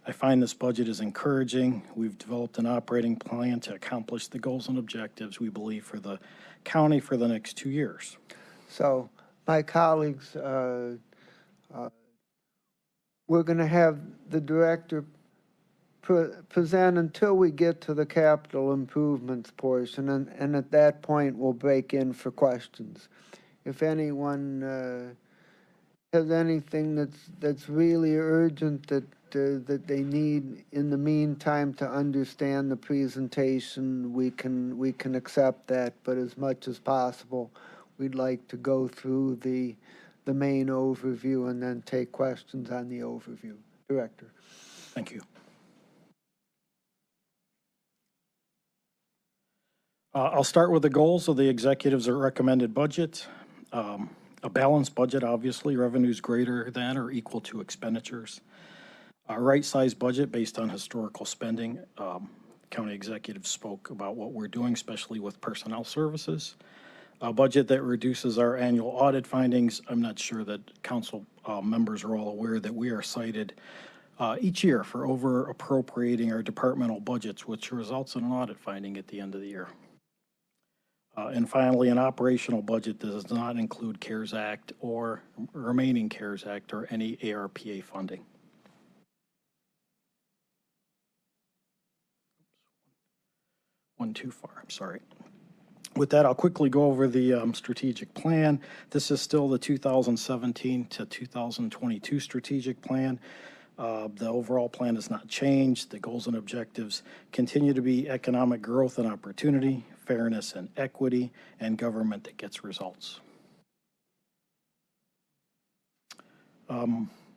Speaker 12: I find this budget is encouraging. We've developed an operating plan to accomplish the goals and objectives we believe for the county for the next 2 years.
Speaker 2: So, my colleagues, we're going to have the director present until we get to the capital improvements portion, and at that point we'll break in for questions. If anyone has anything that's really urgent that they need in the meantime to understand the presentation, we can accept that. But as much as possible, we'd like to go through the main overview and then take questions on the overview. Director.
Speaker 12: Thank you. I'll start with the goals of the executive's recommended budget. A balanced budget, obviously, revenues greater than or equal to expenditures. A right-sized budget based on historical spending. County executive spoke about what we're doing, especially with personnel services. A budget that reduces our annual audit findings. I'm not sure that council members are all aware that we are cited each year for over appropriating our departmental budgets, which results in an audit finding at the end of the year. And finally, an operational budget that does not include CARES Act or remaining CARES Act or any ARPA funding. One too far, I'm sorry. With that, I'll quickly go over the strategic plan. This is still the 2017 to 2022 strategic plan. The overall plan has not changed. The goals and objectives continue to be economic growth and opportunity, fairness and equity, and government that gets results.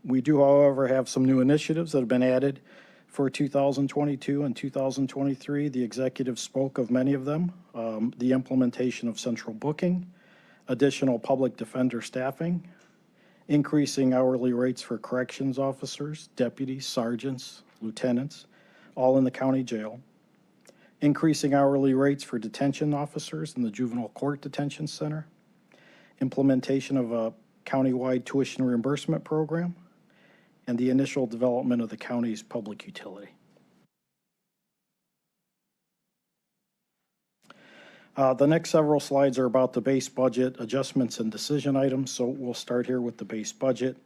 Speaker 12: We do, however, have some new initiatives that have been added for 2022 and 2023. The executive spoke of many of them. The implementation of central booking, additional public defender staffing, increasing hourly rates for corrections officers, deputies, sergeants, lieutenants, all in the county jail, increasing hourly rates for detention officers in the juvenile court detention center, implementation of a countywide tuition reimbursement program, and the initial development of the county's public utility. The next several slides are about the base budget adjustments and decision items, so we'll start here with the base budget.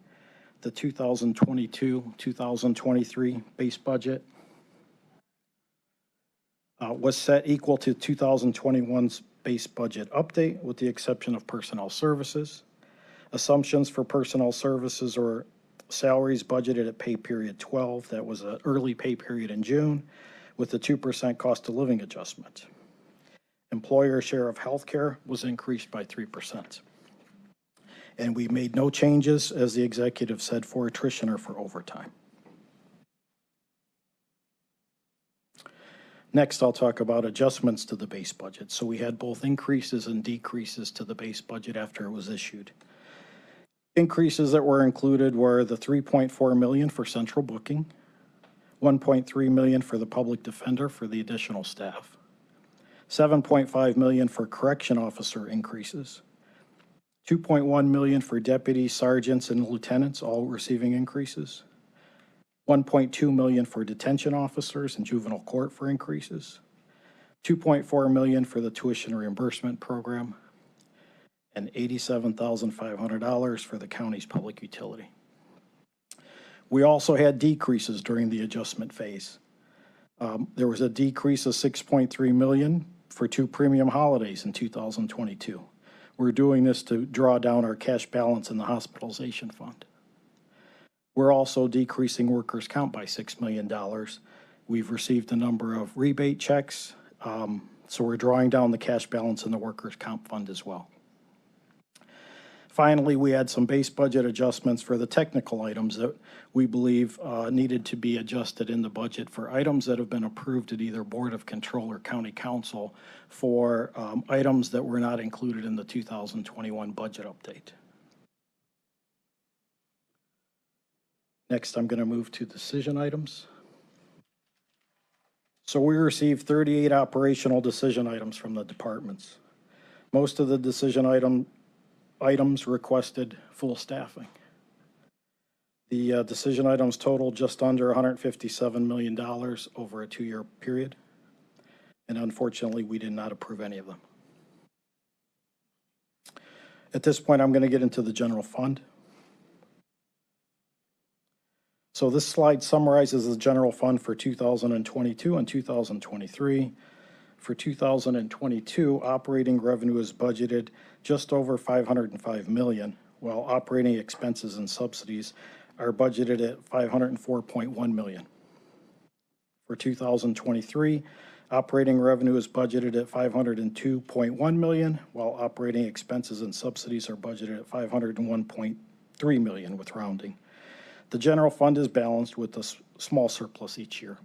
Speaker 12: The 2022-2023 base budget was set equal to 2021's base budget update, with the exception of personnel services. Assumptions for personnel services or salaries budgeted at pay period 12. That was an early pay period in June with a 2% cost of living adjustment. Employer share of health care was increased by 3%. And we made no changes, as the executive said, for attrition or for overtime. Next, I'll talk about adjustments to the base budget. So we had both increases and decreases to the base budget after it was issued. Increases that were included were the $3.4 million for central booking, $1.3 million for the public defender for the additional staff, $7.5 million for correction officer increases, $2.1 million for deputies, sergeants, and lieutenants, all receiving increases, $1.2 million for detention officers and juvenile court for increases, $2.4 million for the tuition reimbursement program, and $87,500 for the county's public utility. We also had decreases during the adjustment phase. There was a decrease of $6.3 million for 2 premium holidays in 2022. We're doing this to draw down our cash balance in the hospitalization fund. We're also decreasing workers' comp by $6 million. We've received a number of rebate checks, so we're drawing down the cash balance in the workers' comp fund as well. Finally, we had some base budget adjustments for the technical items that we believe needed to be adjusted in the budget for items that have been approved at either Board of Control or County Council for items that were not included in the 2021 budget update. Next, I'm going to move to decision items. So we received 38 operational decision items from the departments. Most of the decision items requested full staffing. The decision items totaled just under $157 million over a 2-year period, and unfortunately, we did not approve any of them. At this point, I'm going to get into the general fund. So this slide summarizes the general fund for 2022 and 2023. For 2022, operating revenue is budgeted just over $505 million, while operating expenses and subsidies are budgeted at $504.1 million. For 2023, operating revenue is budgeted at $502.1 million, while operating expenses and subsidies are budgeted at $501.3 million with rounding. The general fund is balanced with a small surplus each year.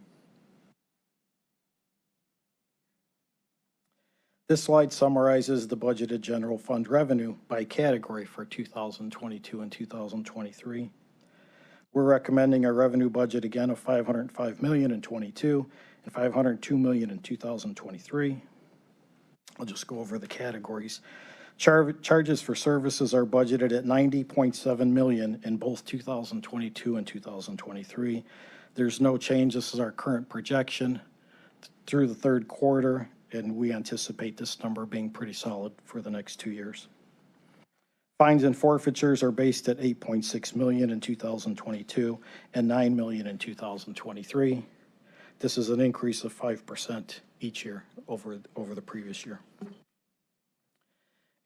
Speaker 12: This slide summarizes the budgeted general fund revenue by category for 2022 and 2023. We're recommending a revenue budget again of $505 million in 22 and $502 million in 2023. I'll just go over the categories. Charges for services are budgeted at $90.7 million in both 2022 and 2023. There's no change. This is our current projection through the third quarter, and we anticipate this number being pretty solid for the next 2 years. Fines and forfeitures are based at $8.6 million in 2022 and $9 million in 2023. This is an increase of 5% each year over the previous year.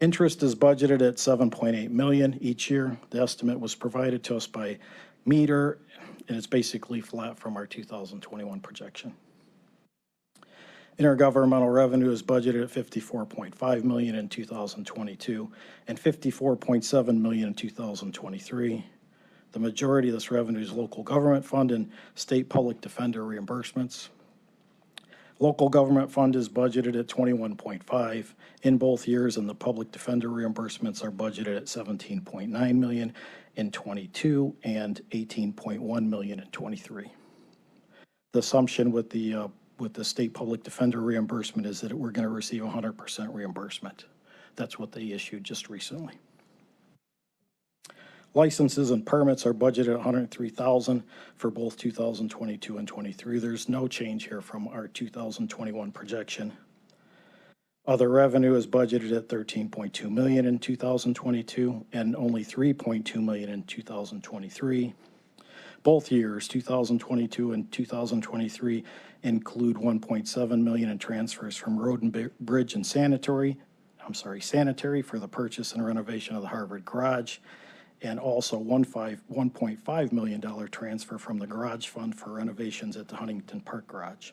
Speaker 12: Interest is budgeted at $7.8 million each year. The estimate was provided to us by Meter, and it's basically flat from our 2021 projection. Intergovernmental revenue is budgeted at $54.5 million in 2022 and $54.7 million in 2023. The majority of this revenue is local government fund and state public defender reimbursements. Local government fund is budgeted at $21.5 in both years, and the public defender reimbursements are budgeted at $17.9 million in 22 and $18.1 million in 23. The assumption with the state public defender reimbursement is that we're going to receive 100% reimbursement. That's what they issued just recently. Licenses and permits are budgeted at $103,000 for both 2022 and 23. There's no change here from our 2021 projection. Other revenue is budgeted at $13.2 million in 2022 and only $3.2 million in 2023. Both years, 2022 and 2023, include $1.7 million in transfers from Road and Bridge and sanitary for the purchase and renovation of the Harvard Garage, and also $1.5 million transfer from the Garage Fund for renovations at the Huntington Park Garage.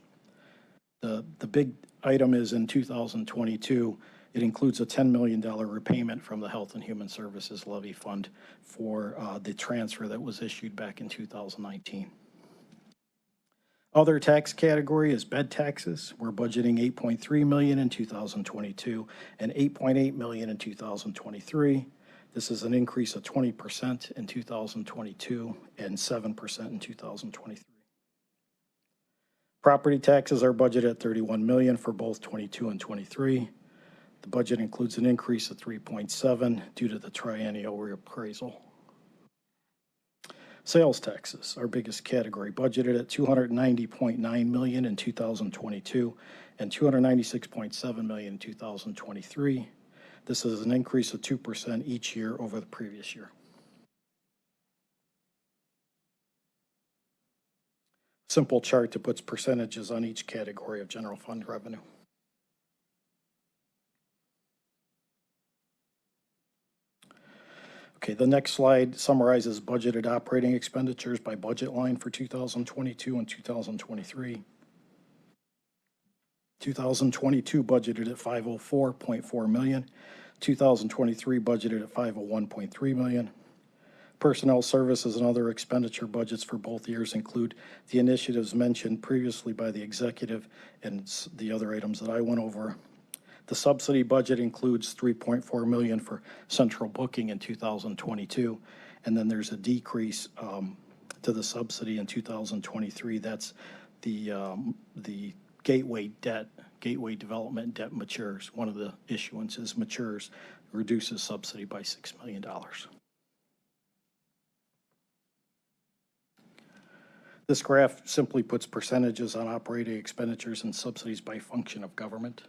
Speaker 12: The big item is in 2022, it includes a $10 million repayment from the Health and Human Services Levy Fund for the transfer that was issued back in 2019. Other tax category is bed taxes. We're budgeting $8.3 million in 2022 and $8.8 million in 2023. This is an increase of 20% in 2022 and 7% in 2023. Property taxes are budgeted at $31 million for both 22 and 23. The budget includes an increase of 3.7 due to the triennial reappraisal. Sales taxes, our biggest category, budgeted at $290.9 million in 2022 and $296.7 million in 2023. This is an increase of 2% each year over the previous year. Simple chart that puts percentages on each category of general fund revenue. Okay, the next slide summarizes budgeted operating expenditures by budget line for 2022 and 2023. 2022 budgeted at $504.4 million. 2023 budgeted at $501.3 million. Personnel services and other expenditure budgets for both years include the initiatives mentioned previously by the executive and the other items that I went over. The subsidy budget includes $3.4 million for central booking in 2022, and then there's a decrease to the subsidy in 2023. That's the gateway development debt matures. One of the issuances matures, reduces subsidy by $6 million. This graph simply puts percentages on operating expenditures and subsidies by function of government.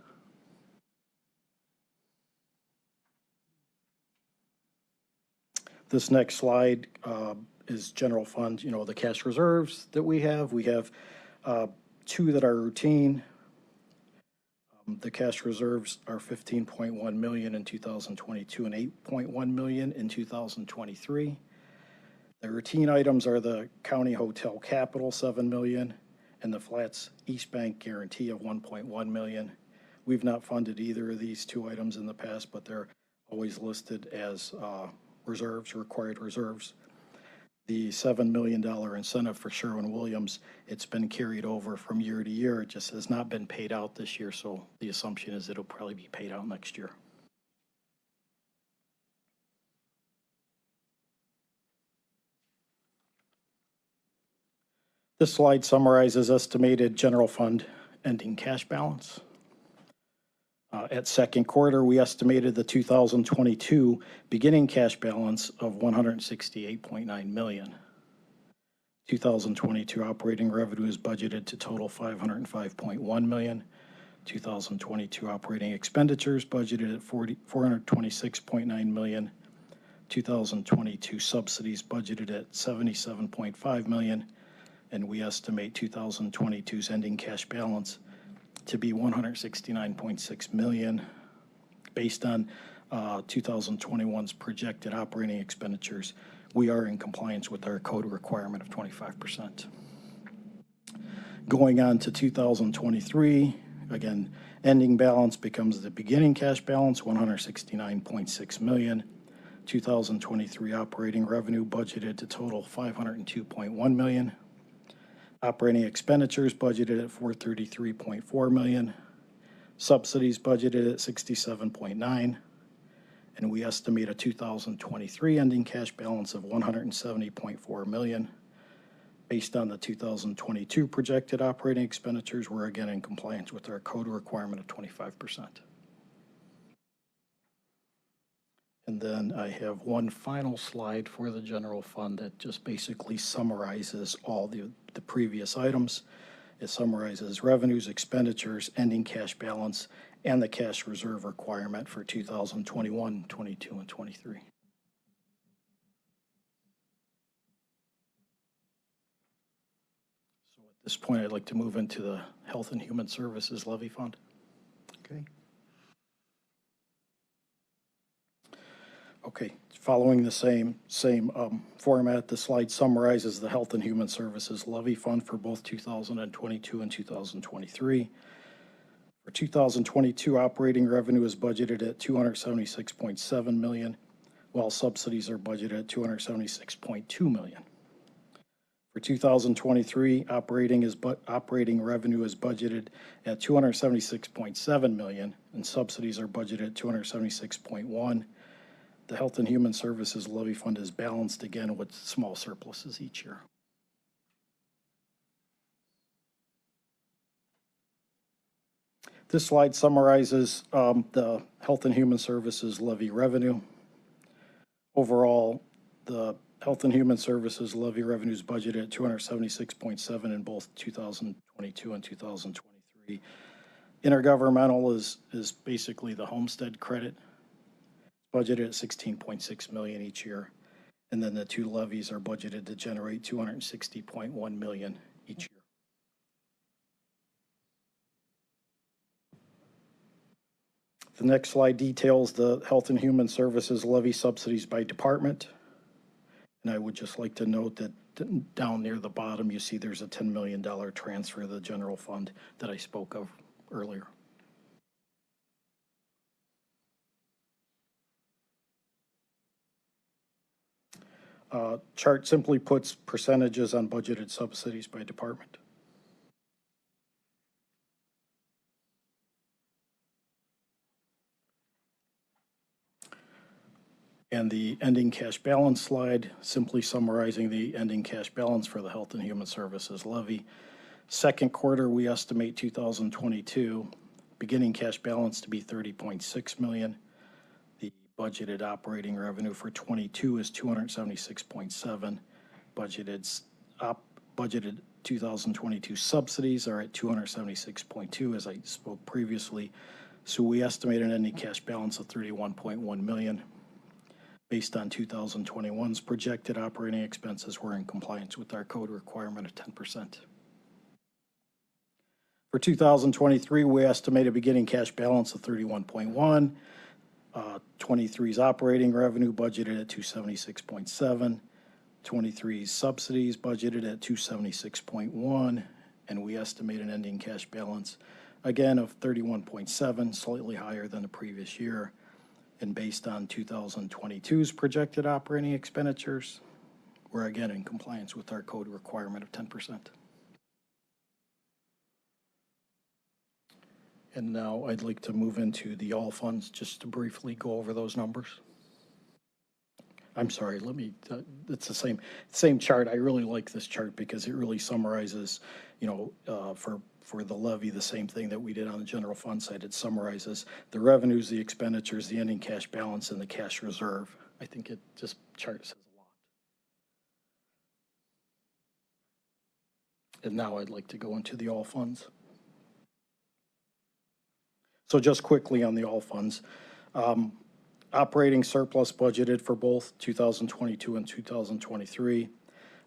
Speaker 12: This next slide is general fund, the cash reserves that we have. We have two that are routine. The cash reserves are $15.1 million in 2022 and $8.1 million in 2023. The routine items are the county hotel capital, $7 million, and the Flats East Bank guarantee of $1.1 million. We've not funded either of these two items in the past, but they're always listed as reserves, required reserves. The $7 million incentive for Sherwin-Williams, it's been carried over from year to year. It just has not been paid out this year, so the assumption is it'll probably be paid out next year. This slide summarizes estimated general fund ending cash balance. At second quarter, we estimated the 2022 beginning cash balance of $168.9 million. 2022 operating revenue is budgeted to total $505.1 million. 2022 operating expenditures budgeted at $426.9 million. 2022 subsidies budgeted at $77.5 million. And we estimate 2022's ending cash balance to be $169.6 million. Based on 2021's projected operating expenditures, we are in compliance with our code requirement of 25%. Going on to 2023, again, ending balance becomes the beginning cash balance, $169.6 million. 2023 operating revenue budgeted to total $502.1 million. Operating expenditures budgeted at $433.4 million. Subsidies budgeted at $67.9 million. And we estimate a 2023 ending cash balance of $170.4 million. Based on the 2022 projected operating expenditures, we're again in compliance with our code requirement of 25%. And then I have one final slide for the general fund that just basically summarizes all the previous items. It summarizes revenues, expenditures, ending cash balance, and the cash reserve requirement for 2021, 22, and 23. So at this point, I'd like to move into the Health and Human Services Levy Fund.
Speaker 2: Okay.
Speaker 12: Okay, following the same format, the slide summarizes the Health and Human Services Levy Fund for both 2022 and 2023. For 2022, operating revenue is budgeted at $276.7 million, while subsidies are budgeted at $276.2 million. For 2023, operating revenue is budgeted at $276.7 million, and subsidies are budgeted at $276.1. The Health and Human Services levy fund is balanced again with small surpluses each year. This slide summarizes the Health and Human Services levy revenue. Overall, the Health and Human Services levy revenue is budgeted at $276.7 in both 2022 and 2023. Intergovernmental is basically the homestead credit, budgeted at $16.6 million each year. And then the two levies are budgeted to generate $260.1 million each year. The next slide details the Health and Human Services levy subsidies by department. And I would just like to note that down near the bottom, you see there's a $10 million transfer to the general fund that I spoke of earlier. Chart simply puts percentages on budgeted subsidies by department. And the ending cash balance slide, simply summarizing the ending cash balance for the Health and Human Services levy. Second quarter, we estimate 2022 beginning cash balance to be $30.6 million. The budgeted operating revenue for 22 is $276.7. Budgeted 2022 subsidies are at $276.2, as I spoke previously. So we estimate an ending cash balance of $31.1 million. Based on 2021's projected operating expenses, we're in compliance with our code requirement of 10%. For 2023, we estimate a beginning cash balance of $31.1. 23's operating revenue budgeted at $276.7. 23's subsidies budgeted at $276.1, and we estimate an ending cash balance, again, of $31.7, slightly higher than the previous year. And based on 2022's projected operating expenditures, we're again in compliance with our code requirement of 10%. And now I'd like to move into the all funds just to briefly go over those numbers. I'm sorry, it's the same chart. I really like this chart because it really summarizes, for the levy, the same thing that we did on the general fund side. It summarizes the revenues, the expenditures, the ending cash balance, and the cash reserve. I think chart says a lot. And now I'd like to go into the all funds. So just quickly on the all funds. Operating surplus budgeted for both 2022 and 2023.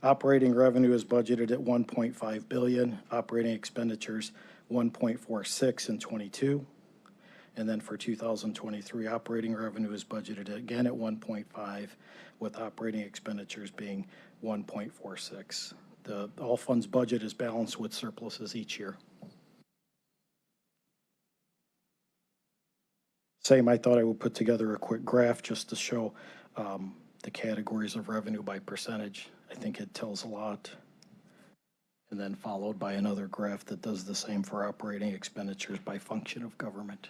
Speaker 12: Operating revenue is budgeted at $1.5 billion. Operating expenditures, $1.46 in 22. And then for 2023, operating revenue is budgeted again at 1.5, with operating expenditures being 1.46. The all funds budget is balanced with surpluses each year. I thought I would put together a quick graph just to show the categories of revenue by percentage. I think it tells a lot. And then followed by another graph that does the same for operating expenditures by function of government.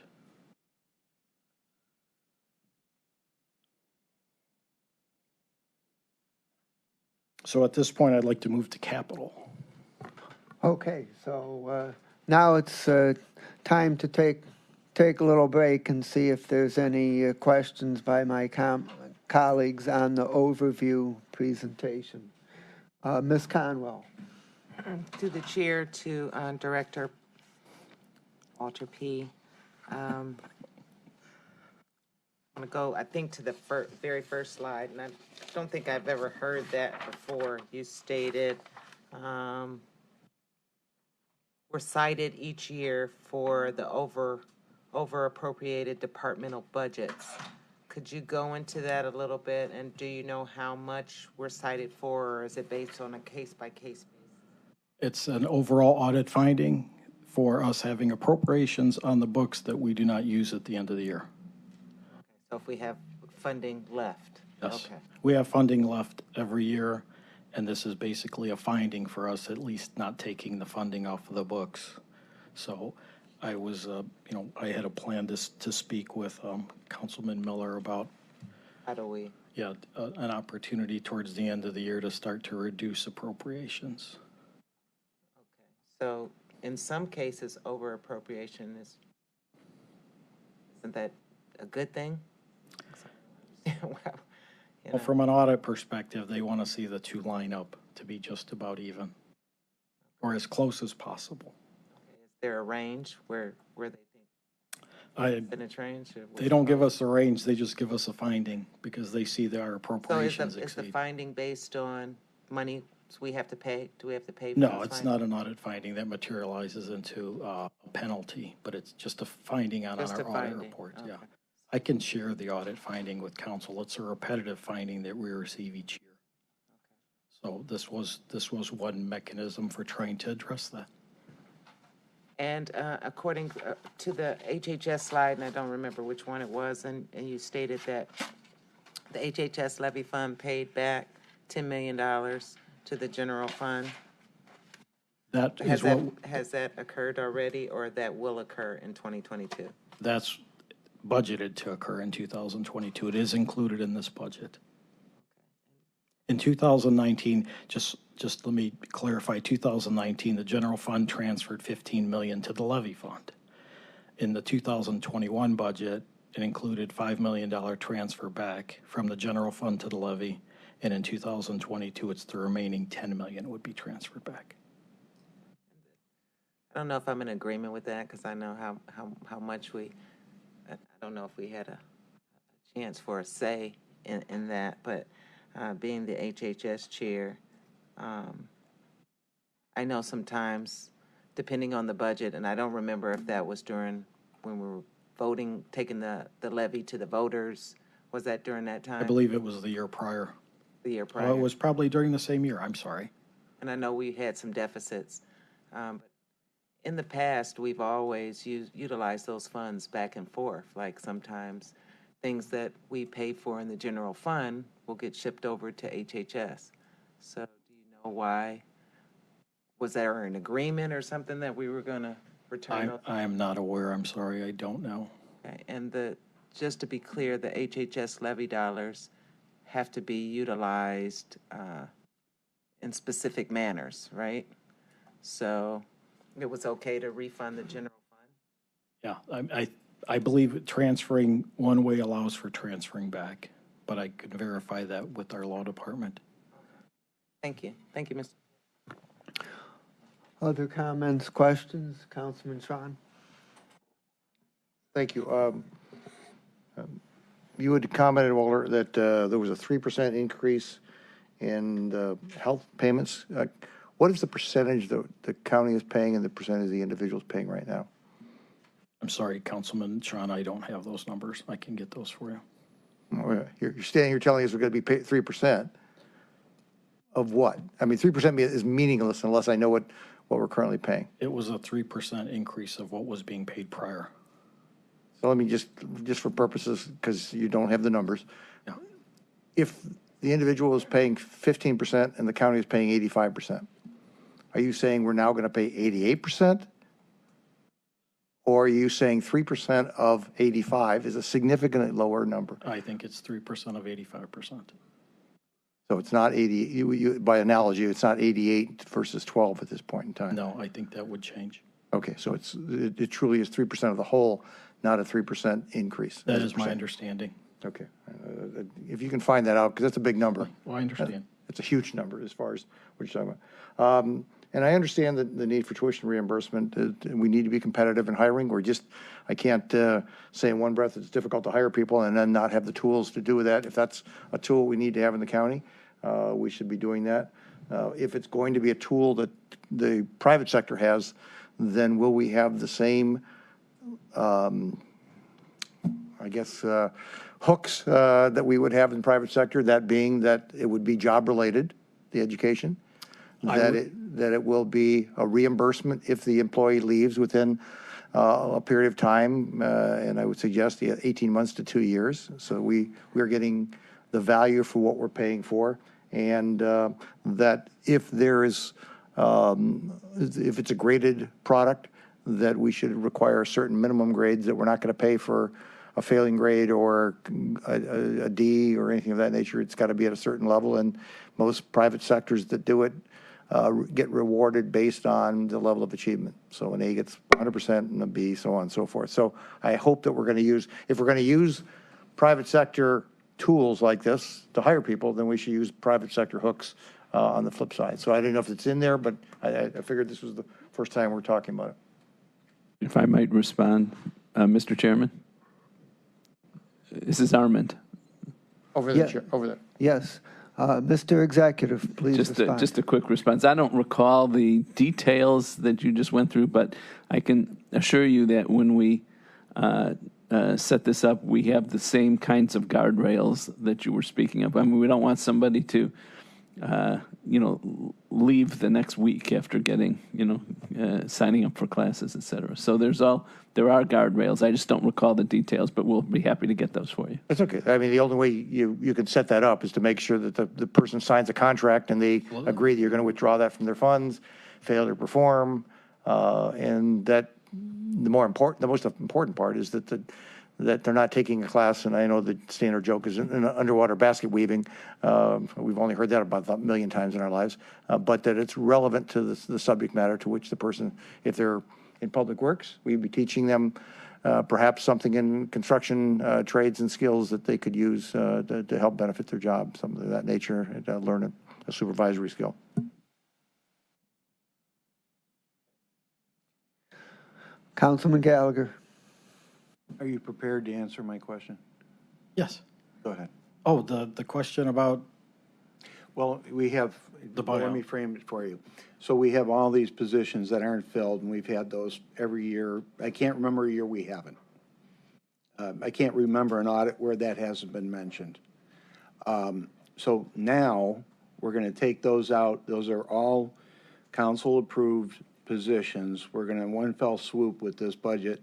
Speaker 12: So at this point, I'd like to move to capital.
Speaker 2: Okay, so now it's time to take a little break and see if there's any questions by my colleagues on the overview presentation. Ms. Conwell.
Speaker 13: To the chair, to Director Walter P. I'm going to go, I think, to the very first slide, and I don't think I've ever heard that before. You stated we're cited each year for the over appropriated departmental budgets. Could you go into that a little bit, and do you know how much we're cited for, or is it based on a case-by-case basis?
Speaker 12: It's an overall audit finding for us having appropriations on the books that we do not use at the end of the year.
Speaker 13: So if we have funding left?
Speaker 12: Yes.
Speaker 13: Okay.
Speaker 12: We have funding left every year, And this is basically a finding for us, at least not taking the funding off of the books. So I was, I had a plan to speak with Councilman Miller about,
Speaker 13: How do we?
Speaker 12: an opportunity towards the end of the year to start to reduce appropriations.
Speaker 13: Okay. So in some cases, over appropriation isn't that a good thing? Well, you
Speaker 12: Well,
Speaker 13: know.
Speaker 12: from an audit perspective, they want to see the two line up to be just about even, or as close as possible.
Speaker 13: Is there a range where they think spinach range?
Speaker 12: They don't give us a range, they just give us a finding because they see that our
Speaker 13: So
Speaker 12: appropriations
Speaker 13: is the
Speaker 12: exceed.
Speaker 13: finding based on money we have to pay? Do we have to pay for
Speaker 12: No,
Speaker 13: those
Speaker 12: it's
Speaker 13: findings?
Speaker 12: not an audit finding that materializes into a penalty, but it's just a finding on
Speaker 13: Just
Speaker 12: our
Speaker 13: a
Speaker 12: audit
Speaker 13: finding,
Speaker 12: report, yeah.
Speaker 13: okay.
Speaker 12: I can share the audit finding with council. It's a repetitive finding that we receive each year. So this was one mechanism for trying to address that.
Speaker 13: And according to the HHS slide, and I don't remember which one it was, and you stated that the HHS levy fund paid back $10 million to the general fund.
Speaker 12: That is what,
Speaker 13: Has that occurred already, or that will occur in 2022?
Speaker 12: that's budgeted to occur in 2022. It is included in this budget. In 2019, just let me clarify, 2019, the general fund transferred 15 million to the levy fund. In the 2021 budget, it included $5 million transfer back from the general fund to the levy, and in 2022, it's the remaining 10 million would be transferred back.
Speaker 13: I don't know if I'm in agreement with that, because I know how much I don't know if we had a chance for a say in that, but being the HHS chair, I know sometimes, depending on the budget, and I don't remember if that was during when we were voting, taking the levy to the voters. Was that during that time?
Speaker 12: I believe it was the year prior.
Speaker 13: The year prior.
Speaker 12: Well, it was probably during the same year, I'm sorry.
Speaker 13: And I know we had some deficits. But in the past, we've always utilized those funds back and forth. Like sometimes things that we pay for in the general fund will get shipped over to HHS. So do you know why? Was there an agreement or something that we were going to return those?
Speaker 12: I am not aware, I'm sorry, I don't know.
Speaker 13: Okay. And just to be clear, the HHS levy dollars have to be utilized in specific manners, right? So it was okay to refund the general fund?
Speaker 12: Yeah, I believe transferring one way allows for transferring back, but I could verify that with our law department.
Speaker 13: Thank you. Thank you, Mr.
Speaker 2: Other comments, questions? Councilman Sean?
Speaker 11: Thank you. You had commented, Walter, that there was a 3% increase in the health payments. What is the percentage that the county is paying and the percentage the individual is paying right now?
Speaker 12: I'm sorry, Councilman Sean, I don't have those numbers. I can get those for you.
Speaker 11: You're standing here telling us we're going to be paid 3% of what? I mean, 3% is meaningless unless I know what we're currently paying.
Speaker 12: It was a 3% increase of what was being paid prior.
Speaker 11: So let me just for purposes, because you don't have the numbers.
Speaker 12: Yeah.
Speaker 11: If the individual is paying 15% and the county is paying 85%, are you saying we're now going to pay 88%? Or are you saying 3% of 85 is a significantly lower number?
Speaker 12: I think it's 3% of 85%.
Speaker 11: So it's not 80, by analogy, it's not 88 versus 12 at this point in time?
Speaker 12: No, I think that would change.
Speaker 11: Okay, so it truly is 3% of the whole, not a 3% increase.
Speaker 12: That is my understanding.
Speaker 11: Okay. If you can find that out, because that's a big number.
Speaker 12: Well, I understand.
Speaker 11: It's a huge number as far as what you're talking about. And I understand the need for tuition reimbursement. We need to be competitive in hiring. I can't say in one breath it's difficult to hire people and then not have the tools to do that. If that's a tool we need to have in the county, we should be doing that. If it's going to be a tool that the private sector has, then will we have the same, hooks that we would have in the private sector, that being that it would be job-related, the education, that it will be a reimbursement if the employee leaves within a period of time, and I would suggest 18 months to 2 years. So we are getting the value for what we're paying for, And that if there is, if it's a graded product, that we should require certain minimum grades, that we're not going to pay for a failing grade or a D or anything of that nature. It's got to be at a certain level, and most private sectors that do it get rewarded based on the level of achievement. So an A gets 100% and a B, so on and so forth. So I hope that we're going to use, if we're going to use private sector tools like this to hire people, then we should use private sector hooks on the flip side. So I didn't know if it's in there, but I figured this was the first time we're talking about it.
Speaker 9: If I might respond, Mr. Chairman? This is Armand.
Speaker 1: Over there,
Speaker 2: Yeah.
Speaker 1: Chair, over there.
Speaker 2: Yes. Mr. Executive, please respond.
Speaker 9: Just a quick response. I don't recall the details that you just went through, but I can assure you that when we set this up, we have the same kinds of guardrails that you were speaking of. I mean, we don't want somebody to, leave the next week after getting, signing up for classes, et cetera. So there are guardrails. I just don't recall the details, but we'll be happy to get those for you.
Speaker 11: That's okay. I mean, the only way you can set that up is to make sure that the person signs a contract and they agree that you're going to withdraw that from their funds, fail to perform, and that the most important part is that they're not taking a class. And I know the standard joke is in underwater basket weaving. We've only heard that about 1 million times in our lives, but that it's relevant to the subject matter to which the person, if they're in public works, we'd be teaching them perhaps something in construction trades and skills that they could use to help benefit their job, something of that nature, and learn a supervisory skill.
Speaker 2: Councilman Gallagher.
Speaker 11: Are you prepared to answer my question?
Speaker 12: Yes.
Speaker 11: Go ahead.
Speaker 12: Oh, the question about,
Speaker 11: Well, we have,
Speaker 12: The
Speaker 11: let
Speaker 12: buyout.
Speaker 11: me frame it for you. So we have all these positions that aren't filled, and we've had those every year. I can't remember a year we haven't. I can't remember an audit where that hasn't been mentioned. So now, we're going to take those out. Those are all council-approved positions. We're going to, in one fell swoop with this budget,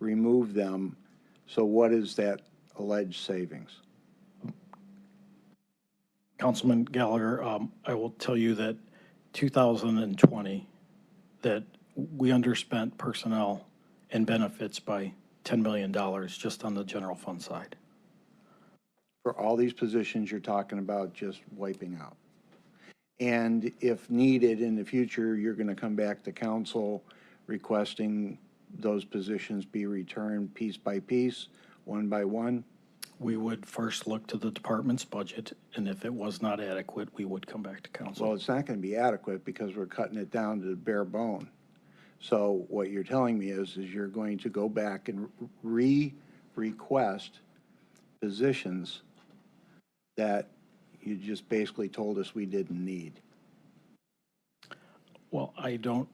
Speaker 11: remove them. So what is that alleged savings?
Speaker 12: Councilman Gallagher, I will tell you that 2020, that we underspent personnel and benefits by $10 million just on the general fund side.
Speaker 11: For all these positions you're talking about just wiping out. And if needed in the future, you're going to come back to council requesting those positions be returned piece by piece, one by one?
Speaker 12: We would first look to the department's budget, and if it was not adequate, we would come back to council.
Speaker 11: Well, it's not going to be adequate because we're cutting it down to the bare bone. So what you're telling me is you're going to go back and request positions that you just basically told us we didn't need.
Speaker 12: Well, I don't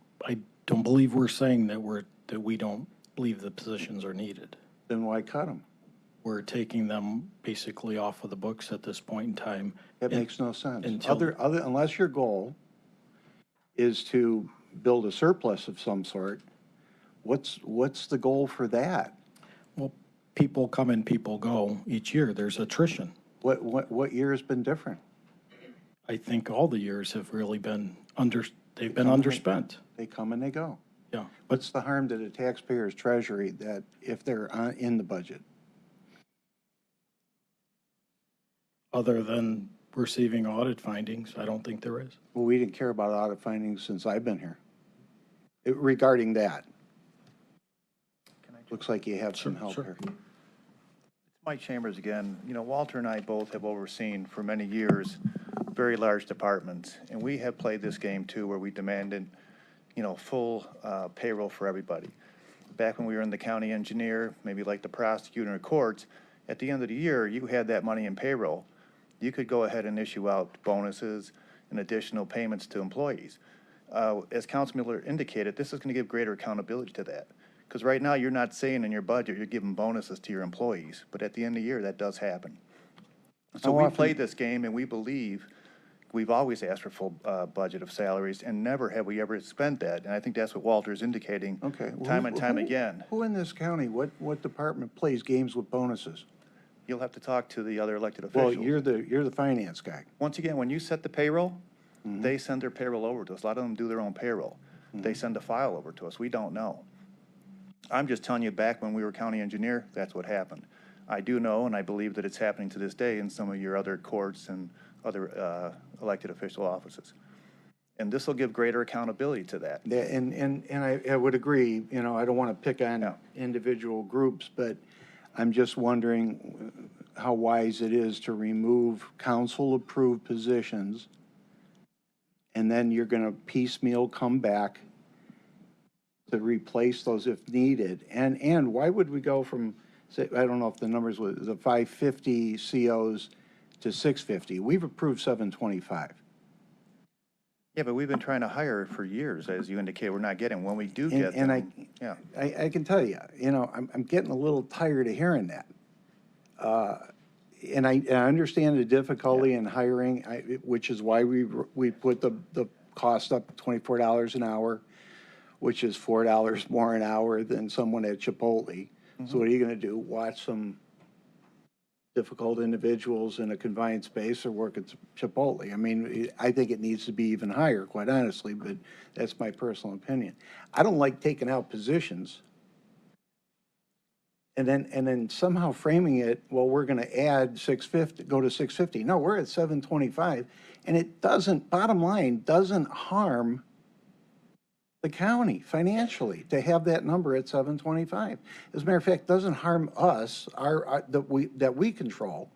Speaker 12: believe we're saying that we don't believe the positions are needed.
Speaker 11: Then why cut them?
Speaker 12: We're taking them basically off of the books at this point in time.
Speaker 11: That makes no sense.
Speaker 12: Until-
Speaker 11: Unless your goal is to build a surplus of some sort, what's the goal for that?
Speaker 12: Well, people come and people go each year. There's attrition.
Speaker 11: What year has been different?
Speaker 12: I think all the years have really been they've been underspent.
Speaker 11: They come and they go.
Speaker 12: Yeah.
Speaker 11: What's the harm to the taxpayers' treasury that if they're in the budget?
Speaker 12: Other than receiving audit findings, I don't think there is.
Speaker 11: Well, we didn't care about audit findings since I've been here. Regarding that. Looks like you have some help here.
Speaker 14: Mike Chambers again. Walter and I both have overseen for many years very large departments, and we have played this game too where we demanded, full payroll for everybody. Back when we were in the county engineer, maybe like the prosecutor or courts, at the end of the year, you had that money in payroll. You could go ahead and issue out bonuses and additional payments to employees. As Councilman Miller indicated, this is going to give greater accountability to that. Because right now, you're not saying in your budget you're giving bonuses to your employees, but at the end of the year, that does happen. So we played this game, and we believe we've always asked for full budget of salaries, and never have we ever spent that. And I think that's what Walter's indicating time and time again.
Speaker 11: Who in this county, what department plays games with bonuses?
Speaker 14: You'll have to talk to the other elected
Speaker 11: Well,
Speaker 14: officials.
Speaker 11: you're the finance guy.
Speaker 14: Once again, when you set the payroll, they send their payroll over to us. A lot of them do their own payroll. They send a file over to us. We don't know. I'm just telling you, back when we were county engineer, that's what happened. I do know, and I believe that it's happening to this day in some of your other courts and other elected official offices. And this will give greater accountability to that.
Speaker 11: Yeah, and I would agree, you know, I don't want to pick on individual groups, but I'm just wondering how wise it is to remove council-approved positions, and then you're going to piecemeal come back to replace those if needed. And why would we go from, say, I don't know if the numbers were the 550 COs to 650? We've approved 725.
Speaker 14: Yeah, but we've been trying to hire for years, as you indicate, we're not getting. When we do get
Speaker 11: And
Speaker 14: them, yeah.
Speaker 11: I can tell you, you know, I'm getting a little tired of hearing that. And I understand the difficulty in hiring, which is why we put the cost up $24 an hour, which is $4 more an hour than someone at Chipotle. So what are you going to do? Watch some difficult individuals in a confined space or work at Chipotle? I mean, I think it needs to be even higher, quite honestly, but that's my personal opinion. I don't like taking out positions and then somehow framing it, well, we're going to add 650, go to 650. No, we're at 725, and it doesn't, bottom line, doesn't harm the county financially to have that number at 725. As a matter of fact, doesn't harm us, that we control,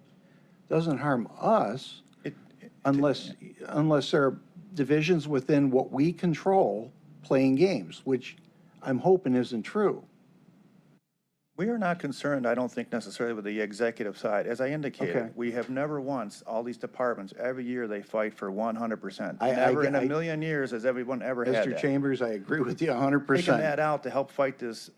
Speaker 11: doesn't harm us unless there are divisions within what we control playing games, which I'm hoping isn't true.
Speaker 14: We are not concerned, I don't think necessarily with the executive side. As I indicated,
Speaker 11: Okay.
Speaker 14: we have never once, all these departments, every year they fight for 100%.
Speaker 11: I-
Speaker 14: Never in a
Speaker 11: I-
Speaker 14: million years has everyone ever had
Speaker 11: Mr.
Speaker 14: that.
Speaker 11: Chambers, I agree with you
Speaker 14: Taking
Speaker 11: 100%.
Speaker 14: that out to help fight this,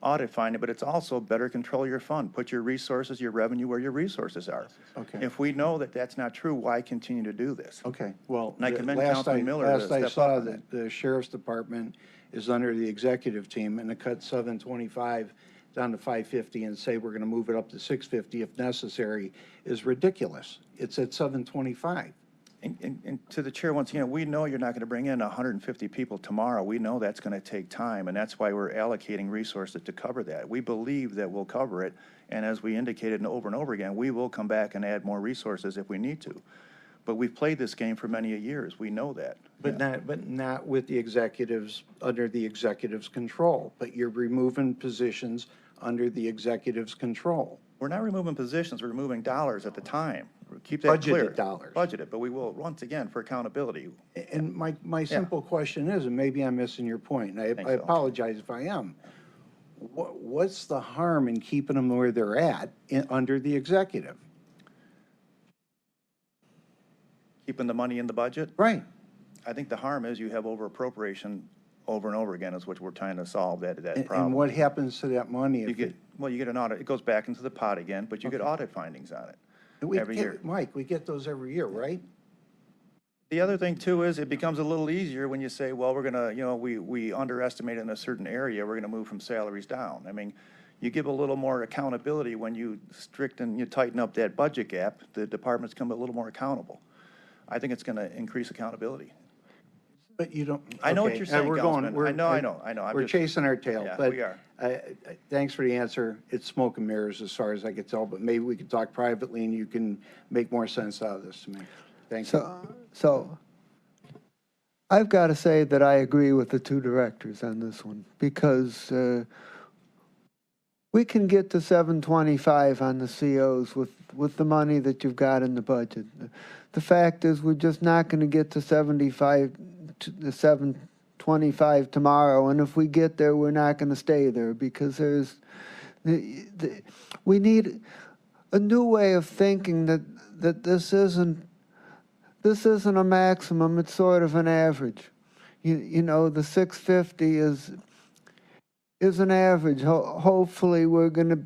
Speaker 14: audit finding, but it's also better control your fund. Put your resources, your revenue where your resources are.
Speaker 11: Okay.
Speaker 14: If we know that that's not true, why continue to do this?
Speaker 11: Okay, well,
Speaker 14: And I commend
Speaker 11: last
Speaker 14: Councilman Miller to
Speaker 11: last I
Speaker 14: step
Speaker 11: saw
Speaker 14: up on
Speaker 11: that the sheriff's department is under the executive team, and to cut 725 down to 550 and say we're going to move it up to 650 if necessary is ridiculous. It's at 725.
Speaker 14: And to the chair, once again, we know you're not going to bring in 150 people tomorrow. We know that's going to take time, and that's why we're allocating resources to cover that. We believe that we'll cover it, and as we indicated over and over again, we will come back and add more resources if we need to. But we've played this game for many years. We know that.
Speaker 11: But not with the executives, under the executive's control. But you're removing positions under the executive's control.
Speaker 14: We're not removing positions, we're removing dollars at the time. Keep that clear.
Speaker 11: Budgeted dollars.
Speaker 14: Budgeted, but we will, once again, for accountability.
Speaker 11: And my simple question is, and maybe I'm missing your point, and I
Speaker 14: Think so.
Speaker 11: apologize if I am, what's the harm in keeping them where they're at under the executive?
Speaker 14: Keeping the money in the budget?
Speaker 11: Right.
Speaker 14: I think the harm is you have over appropriation over and over again is what we're trying to solve, that
Speaker 11: And
Speaker 14: problem.
Speaker 11: what happens to that money?
Speaker 14: You get, well, you get an audit, it goes back into the pot again, but you get audit findings on it every year.
Speaker 11: Mike, we get those every year, right?
Speaker 14: The other thing too is it becomes a little easier when you say, well, we're gonna, we underestimate in a certain area, we're gonna move from salaries down. I mean, you give a little more accountability when you you tighten up that budget gap, the departments become a little more accountable. I think it's gonna increase accountability.
Speaker 11: But you don't.
Speaker 14: I know what
Speaker 11: okay,
Speaker 14: you're saying,
Speaker 11: we're
Speaker 14: Councilman.
Speaker 11: going-
Speaker 14: I know. I'm
Speaker 11: We're
Speaker 14: just-
Speaker 11: chasing our tail.
Speaker 14: Yeah,
Speaker 11: but
Speaker 14: we are.
Speaker 11: Thanks for the answer. It's smoke and mirrors as far as I can tell, but maybe we can talk privately and you can make more sense out of this to me. Thank you.
Speaker 2: So I've got to say that I agree with the two directors on this one, because we can get to 725 on the COs with the money that you've got in the budget. The fact is, we're just not going to get to 725 tomorrow, and if we get there, we're not going to stay there, because we need a new way of thinking that this isn't a maximum, it's sort of an average. You know, the 650 is an average. Hopefully, we're going to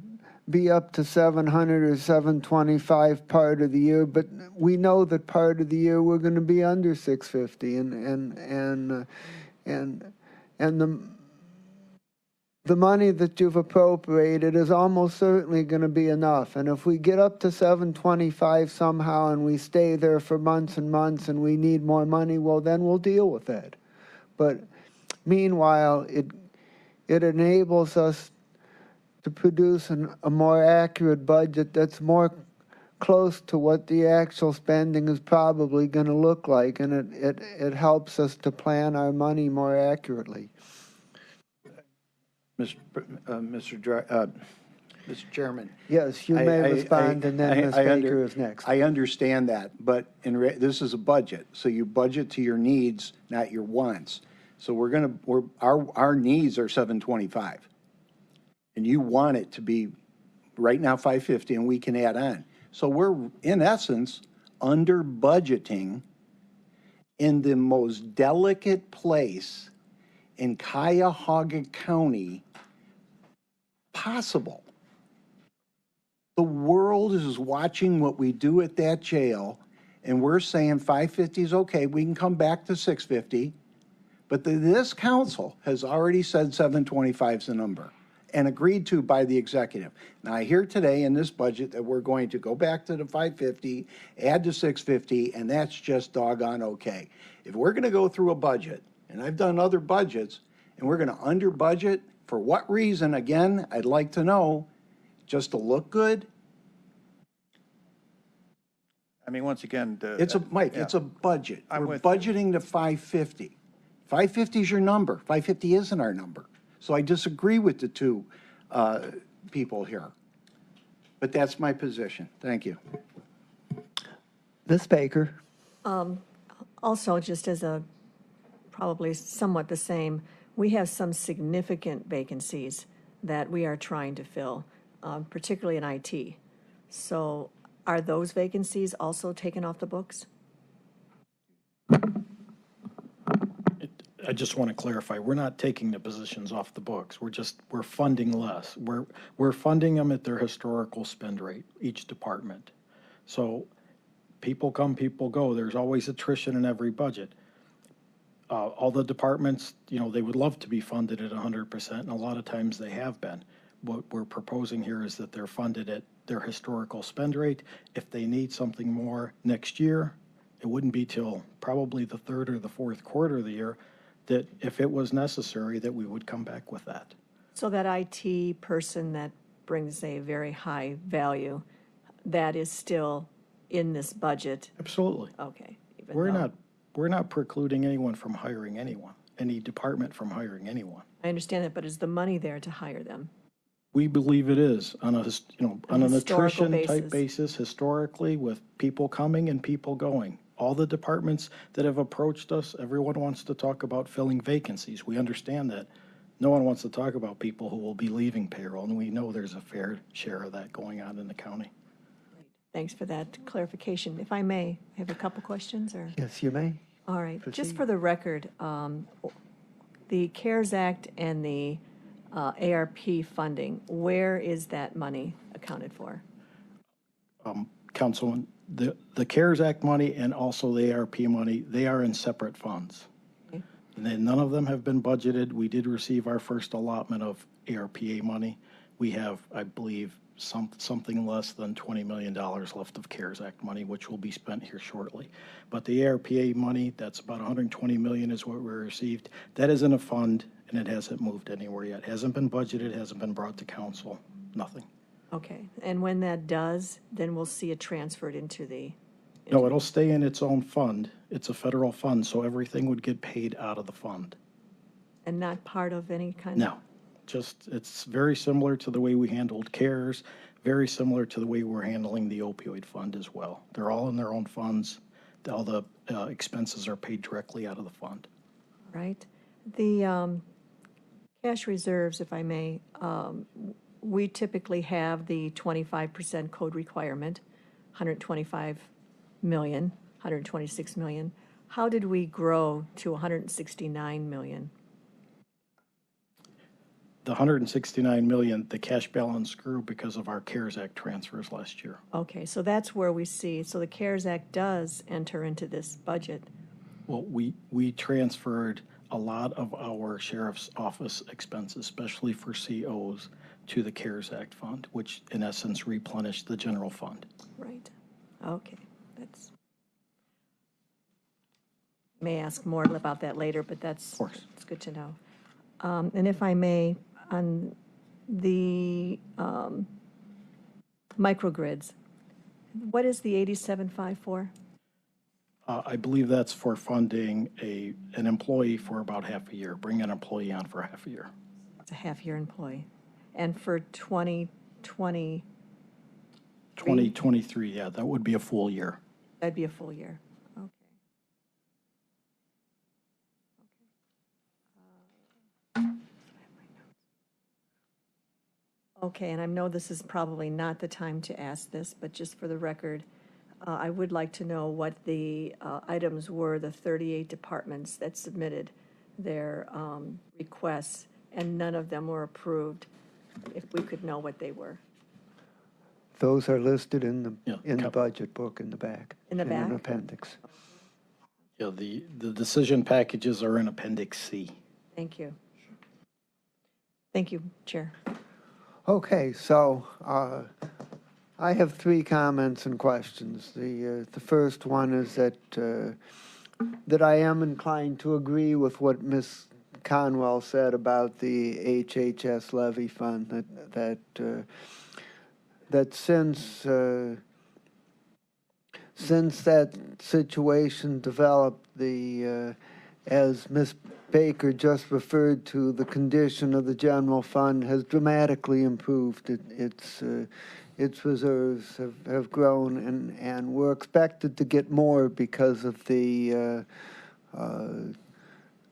Speaker 2: be up to 700 or 725 part of the year, but we know that part of the year we're going to be under 650, and the money that you've appropriated is almost certainly going to be enough. And if we get up to 725 somehow and we stay there for months and months and we need more money, well, then we'll deal with it. But meanwhile, it enables us to produce a more accurate budget that's more close to what the actual spending is probably going to look like, and it helps us to plan our money more accurately.
Speaker 11: Mr. Chairman.
Speaker 2: Yes, you may respond, and then Ms. Baker is next.
Speaker 11: I understand that, but this is a budget, so you budget to your needs, not your wants. So our needs are 725, and you want it to be right now 550, and we can add on. So we're in essence under budgeting in the most delicate place in Cuyahoga County possible. The world is watching what we do at that jail, and we're saying 550 is okay. We can come back to 650, but this council has already said 725 is the number and agreed to by the executive. Now, I hear today in this budget that we're going to go back to the 550, add to 650, and that's just doggone okay. If we're going to go through a budget, and I've done other budgets, and we're going to under budget, for what reason, again, I'd like to know, just to look good?
Speaker 14: I mean, once again,
Speaker 11: Mike, it's a budget. We're budgeting to 550. 550 is your number. 550 isn't our number. So I disagree with the two people here. But that's my position. Thank you.
Speaker 2: Ms. Baker.
Speaker 15: Also, just as a probably somewhat the same, we have some significant vacancies that we are trying to fill, particularly in IT. So are those vacancies also taken off the books?
Speaker 12: I just want to clarify, we're not taking the positions off the books. We're funding less. We're funding them at their historical spend rate, each department. So people come, people go. There's always attrition in every budget. All the departments, they would love to be funded at 100%, and a lot of times they have been. What we're proposing here is that they're funded at their historical spend rate. If they need something more next year, it wouldn't be till probably the third or the fourth quarter of the year that if it was necessary, that we would come back with that.
Speaker 15: So that IT person that brings a very high value, that is still in this budget?
Speaker 12: Absolutely.
Speaker 15: Okay.
Speaker 12: We're not precluding anyone from hiring anyone, any department from hiring anyone.
Speaker 15: I understand that, but is the money there to hire them?
Speaker 12: We believe it is on an attrition type
Speaker 15: basis,
Speaker 12: historically, with people coming and people going. All the departments that have approached us, everyone wants to talk about filling vacancies. We understand that. No one wants to talk about people who will be leaving payroll, and we know there's a fair share of that going on in the county.
Speaker 15: Thanks for that clarification. If I may, I have a couple questions, or?
Speaker 2: Yes, you may.
Speaker 15: All right.
Speaker 2: Proceed.
Speaker 15: Just for the record, the CARES Act and the ARP funding, where is that money accounted for?
Speaker 12: Councilman, the CARES Act money and also the ARP money, they are in separate funds.
Speaker 15: Okay.
Speaker 12: And then none of them have been budgeted. We did receive our first allotment of ARPA money. We have, I believe, something less than $20 million left of CARES Act money, which will be spent here shortly. But the ARPA money, that's about $120 million is what we received. That is in a fund, and it hasn't moved anywhere yet. Hasn't been budgeted, hasn't been brought to council, nothing.
Speaker 15: Okay. And when that does, then we'll see it transferred into the...
Speaker 12: No, it'll stay in its own fund. It's a federal fund, so everything would get paid out of the fund.
Speaker 15: And not part of any kind of...
Speaker 12: No. Just, it's very similar to the way we handled CARES, very similar to the way we're handling the opioid fund as well. They're all in their own funds. All the expenses are paid directly out of the fund.
Speaker 15: Right. The cash reserves, if I may, we typically have the 25% code requirement, 125 million, 126 million. How did we grow to 169 million?
Speaker 12: The 169 million, the cash balance grew because of our CARES Act transfers last year.
Speaker 15: Okay, so that's where we see, so the CARES Act does enter into this budget.
Speaker 12: Well, we transferred a lot of our sheriff's office expenses, especially for COs, to the CARES Act fund, which in essence replenished the general fund.
Speaker 15: Right. Okay, that's, may ask more about that later, but that's, it's good to know. And if I may, on the microgrids, what is the 87.5 for?
Speaker 12: I believe that's for funding an employee for about half a year, bring an employee on for half a year.
Speaker 15: It's a half-year employee. And for 2020?
Speaker 12: 2023, yeah, that would be a full year.
Speaker 15: That'd be a full year. Okay. Okay, and I know this is probably not the time to ask this, but just for the record, I would like to know what the items were, the 38 departments that submitted their requests, and none of them were approved, if we could know what they were.
Speaker 2: Those are listed in the budget book in the back.
Speaker 15: In the back?
Speaker 2: an appendix.
Speaker 12: Yeah, the decision packages are in Appendix C.
Speaker 15: Thank you. Thank you, Chair.
Speaker 2: Okay, so I have 3 comments and questions. The first one is that I am inclined to agree with what Ms. Conwell said about the HHS levy fund, that since that situation developed, as Ms. Baker just referred to, the condition of the general fund has dramatically improved. Its reserves have grown, and we're expected to get more because of the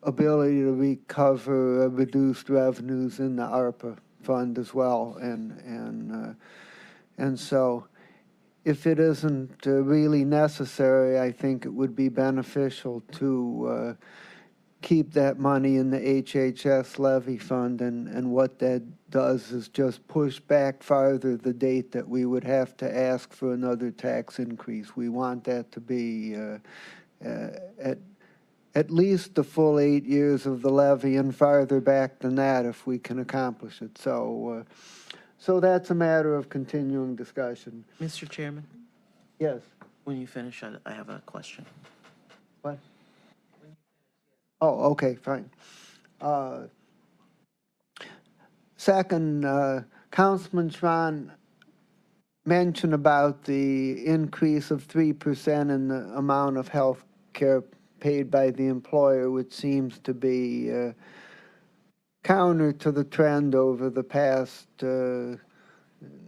Speaker 2: ability to recover reduced revenues in the ARPA fund as well. And so if it isn't really necessary, I think it would be beneficial to keep that money in the HHS levy fund, and what that does is just push back farther the date that we would have to ask for another tax increase. We want that to be at least the full 8 years of the levy, and farther back than that if we can accomplish it. So that's a matter of continuing discussion.
Speaker 16: Mr. Chairman,
Speaker 2: Yes.
Speaker 16: when you finish, I have a question.
Speaker 2: What? Oh, okay, fine. Second, Councilman Schwan mentioned about the increase of 3% in the amount of health care paid by the employer, which seems to be counter to the trend over the past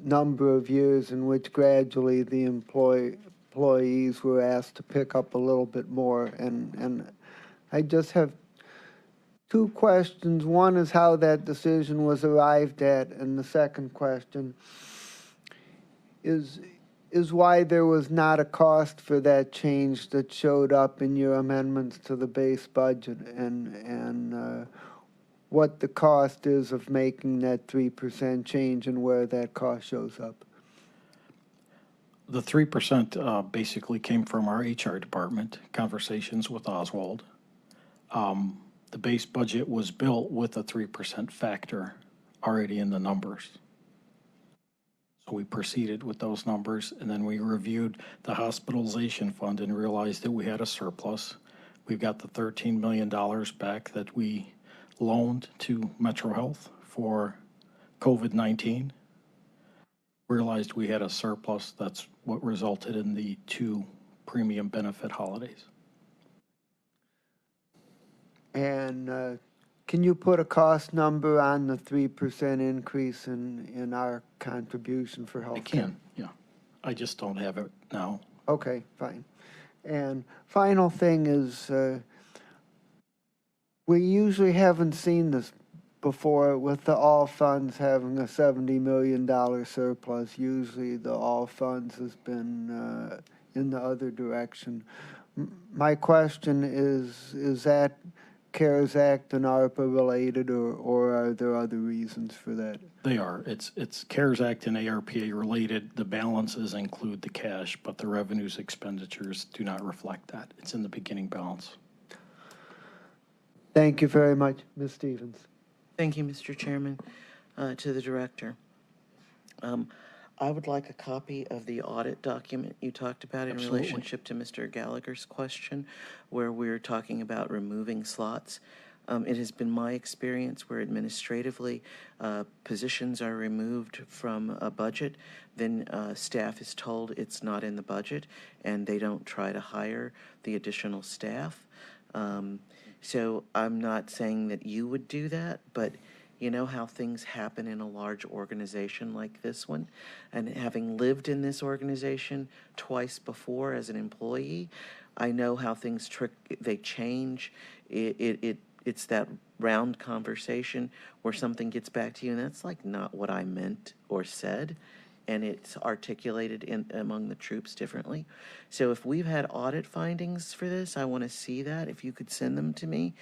Speaker 2: number of years, in which gradually the employees were asked to pick up a little bit more. And I just have 2 questions. One is how that decision was arrived at, and the second question is why there was not a cost for that change that showed up in your amendments to the base budget, and what the cost is of making that 3% change and where that cost shows up.
Speaker 12: The 3% basically came from our HR department, conversations with Oswald. The base budget was built with a 3% factor already in the numbers. So we proceeded with those numbers, and then we reviewed the hospitalization fund and realized that we had a surplus. We've got the $13 million back that we loaned to Metro Health for COVID-19. Realized we had a surplus. That's what resulted in the 2 premium benefit holidays.
Speaker 2: And can you put a cost number on the 3% increase in our contribution for health?
Speaker 12: I can, yeah. I just don't have it now.
Speaker 2: Okay, fine. And final thing is, we usually haven't seen this before with the all funds having a $70 million surplus. Usually the all funds has been in the other direction. My question is that CARES Act and ARPA related, or are there other reasons for that?
Speaker 12: They are. It's CARES Act and ARPA related. The balances include the cash, but the revenues expenditures do not reflect that. It's in the beginning balance.
Speaker 2: Thank you very much, Ms. Stevens.
Speaker 16: Thank you, Mr. Chairman. To the director. I would like a copy of the audit document you talked about in
Speaker 12: Absolutely.
Speaker 16: relationship to Mr. Gallagher's question, where we're talking about removing slots. It has been my experience where administratively positions are removed from a budget, then staff is told it's not in the budget, and they don't try to hire the additional staff. So I'm not saying that you would do that, but you know how things happen in a large organization like this one? And having lived in this organization twice before as an employee, I know how things they change. It's that round conversation where something gets back to you, and that's like not what I meant or said. And it's articulated among the troops differently. So if we've had audit findings for this, I want to see that. If you could send them to me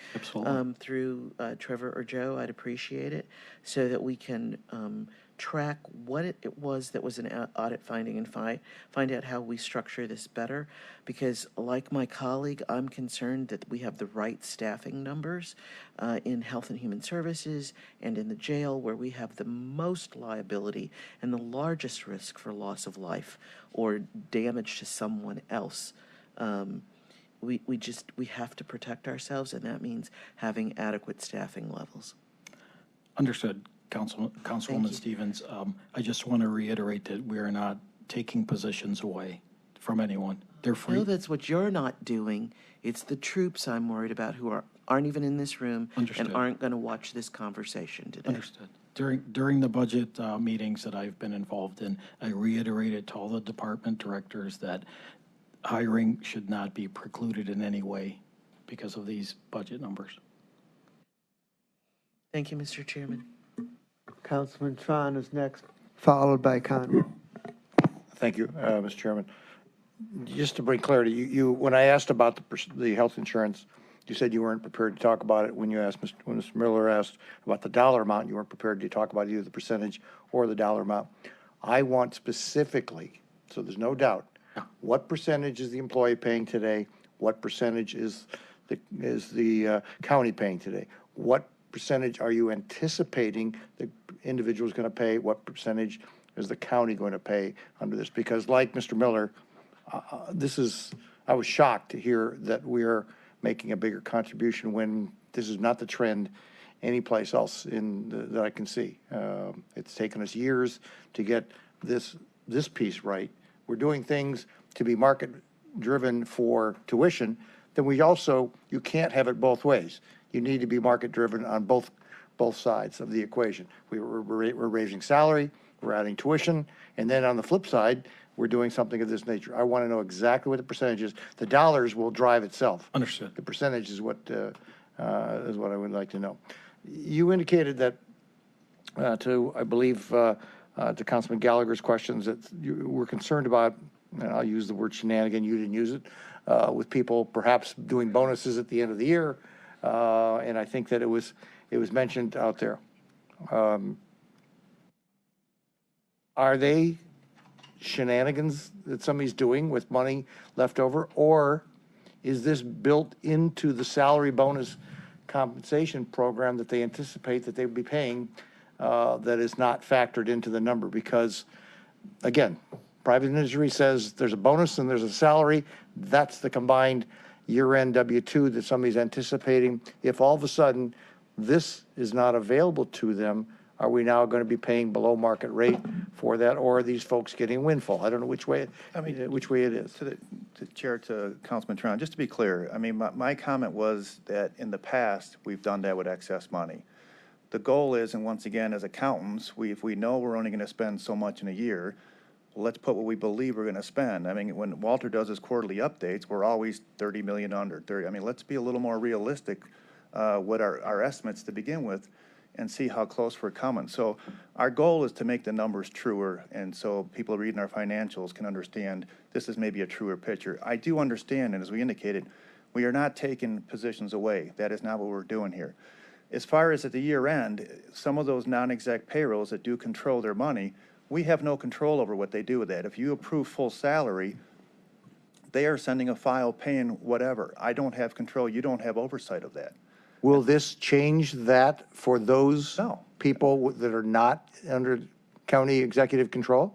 Speaker 16: through Trevor or Joe, I'd appreciate it, so that we can track what it was that was an audit finding and find out how we structure this better. Because like my colleague, I'm concerned that we have the right staffing numbers in Health and Human Services and in the jail, where we have the most liability and the largest risk for loss of life or damage to someone else. We have to protect ourselves, and that means having adequate staffing levels.
Speaker 12: Understood, Councilwoman Stevens. I just want to reiterate that we are not taking positions away from anyone. They're free.
Speaker 16: No, that's what you're not doing. It's the troops I'm worried about who aren't even in this room and aren't going to watch this conversation today.
Speaker 12: Understood. During the budget meetings that I've been involved in, I reiterated to all the department directors that hiring should not be precluded in any way because of these budget numbers.
Speaker 16: Thank you, Mr. Chairman.
Speaker 2: Councilman Tron is next, followed by Conway.
Speaker 11: Thank you, Mr. Chairman. Just to bring clarity, you when I asked about the health insurance, you said you weren't prepared to talk about it. When Mr. Miller asked about the dollar amount, you weren't prepared to talk about either the percentage or the dollar amount. I want specifically, so there's no doubt, what percentage is the employee paying today? What percentage is the county paying today? What percentage are you anticipating the individual is going to pay? What percentage is the county going to pay under this? Because like Mr. Miller, I was shocked to hear that we're making a bigger contribution when this is not the trend anyplace else that I can see. It's taken us years to get this piece right. We're doing things to be market driven for tuition. Then you can't have it both ways. You need to be market driven on both sides of the equation. We're raising salary, we're adding tuition, and then on the flip side, we're doing something of this nature. I want to know exactly what the percentage is. The dollars will drive itself.
Speaker 12: Understood.
Speaker 11: The percentage is what I would like to know. You indicated that I believe, to Councilman Gallagher's questions, that you were concerned about, and I'll use the word shenanigan, you didn't use it, with people perhaps doing bonuses at the end of the year, and I think that it was mentioned out there. Are they shenanigans that somebody's doing with money left over, or is this built into the salary bonus compensation program that they anticipate that they would be paying that is not factored into the number? Because, again, private industry says there's a bonus and there's a salary. That's the combined year-end W-2 that somebody's anticipating. If all of a sudden this is not available to them, are we now going to be paying below market rate for that, or are these folks getting a windfall? I don't know which way it is.
Speaker 14: To the chair, to Councilman Tron, just to be clear, I mean, my comment was that in the past, we've done that with excess money. The goal is, and once again, as accountants, if we know we're only going to spend so much in a year, let's put what we believe we're going to spend. I mean, when Walter does his quarterly updates, we're always 30 million under 30. I mean, let's be a little more realistic with our estimates to begin with, and see how close we're coming. So our goal is to make the numbers truer, and so people reading our financials can understand this is maybe a truer picture. I do understand, and as we indicated, we are not taking positions away. That is not what we're doing here. As far as at the year end, some of those non-exec payrolls that do control their money, we have no control over what they do with that. If you approve full salary, they are sending a file paying whatever. I don't have control. You don't have oversight of that.
Speaker 11: Will this change that for those
Speaker 14: No.
Speaker 11: people that are not under county executive control?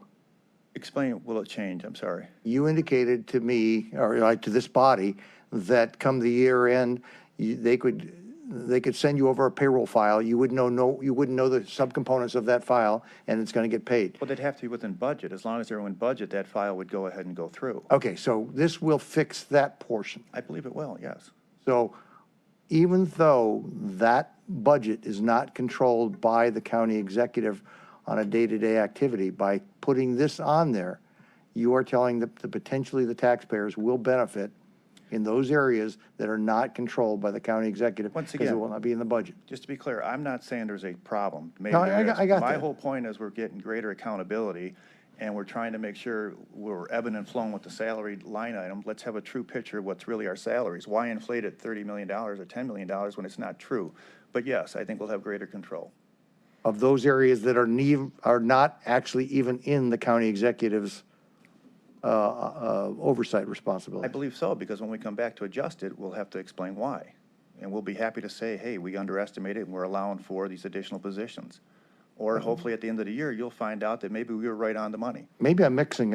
Speaker 14: Explain, will it change? I'm sorry.
Speaker 11: You indicated to me, or like to this body, that come the year end, they could send you over a payroll file. You wouldn't know the subcomponents of that file, and it's going to get paid.
Speaker 14: Well, they'd have to be within budget. As long as they're in budget, that file would go ahead and go through.
Speaker 11: Okay, so this will fix that portion.
Speaker 14: I believe it will, yes.
Speaker 11: So even though that budget is not controlled by the county executive on a day-to-day activity, by putting this on there, you are telling the potentially the taxpayers will benefit in those areas that are not controlled by the county executive.
Speaker 14: Once
Speaker 11: because it
Speaker 14: again,
Speaker 11: will not be in the budget.
Speaker 14: Just to be clear, I'm not saying there's a problem. Maybe
Speaker 11: No,
Speaker 14: there is.
Speaker 11: I got
Speaker 14: My
Speaker 11: that.
Speaker 14: whole point is we're getting greater accountability, and we're trying to make sure we're ebbing and flowing with the salary line item. Let's have a true picture of what's really our salaries. Why inflate it $30 million or $10 million when it's not true? But yes, I think we'll have greater control.
Speaker 11: Of those areas that are not actually even in the county executive's oversight responsibility.
Speaker 14: I believe so, because when we come back to adjust it, we'll have to explain why. And we'll be happy to say, hey, we underestimated and we're allowing for these additional positions. Or hopefully at the end of the year, you'll find out that maybe we were right on the money.
Speaker 11: Maybe I'm missing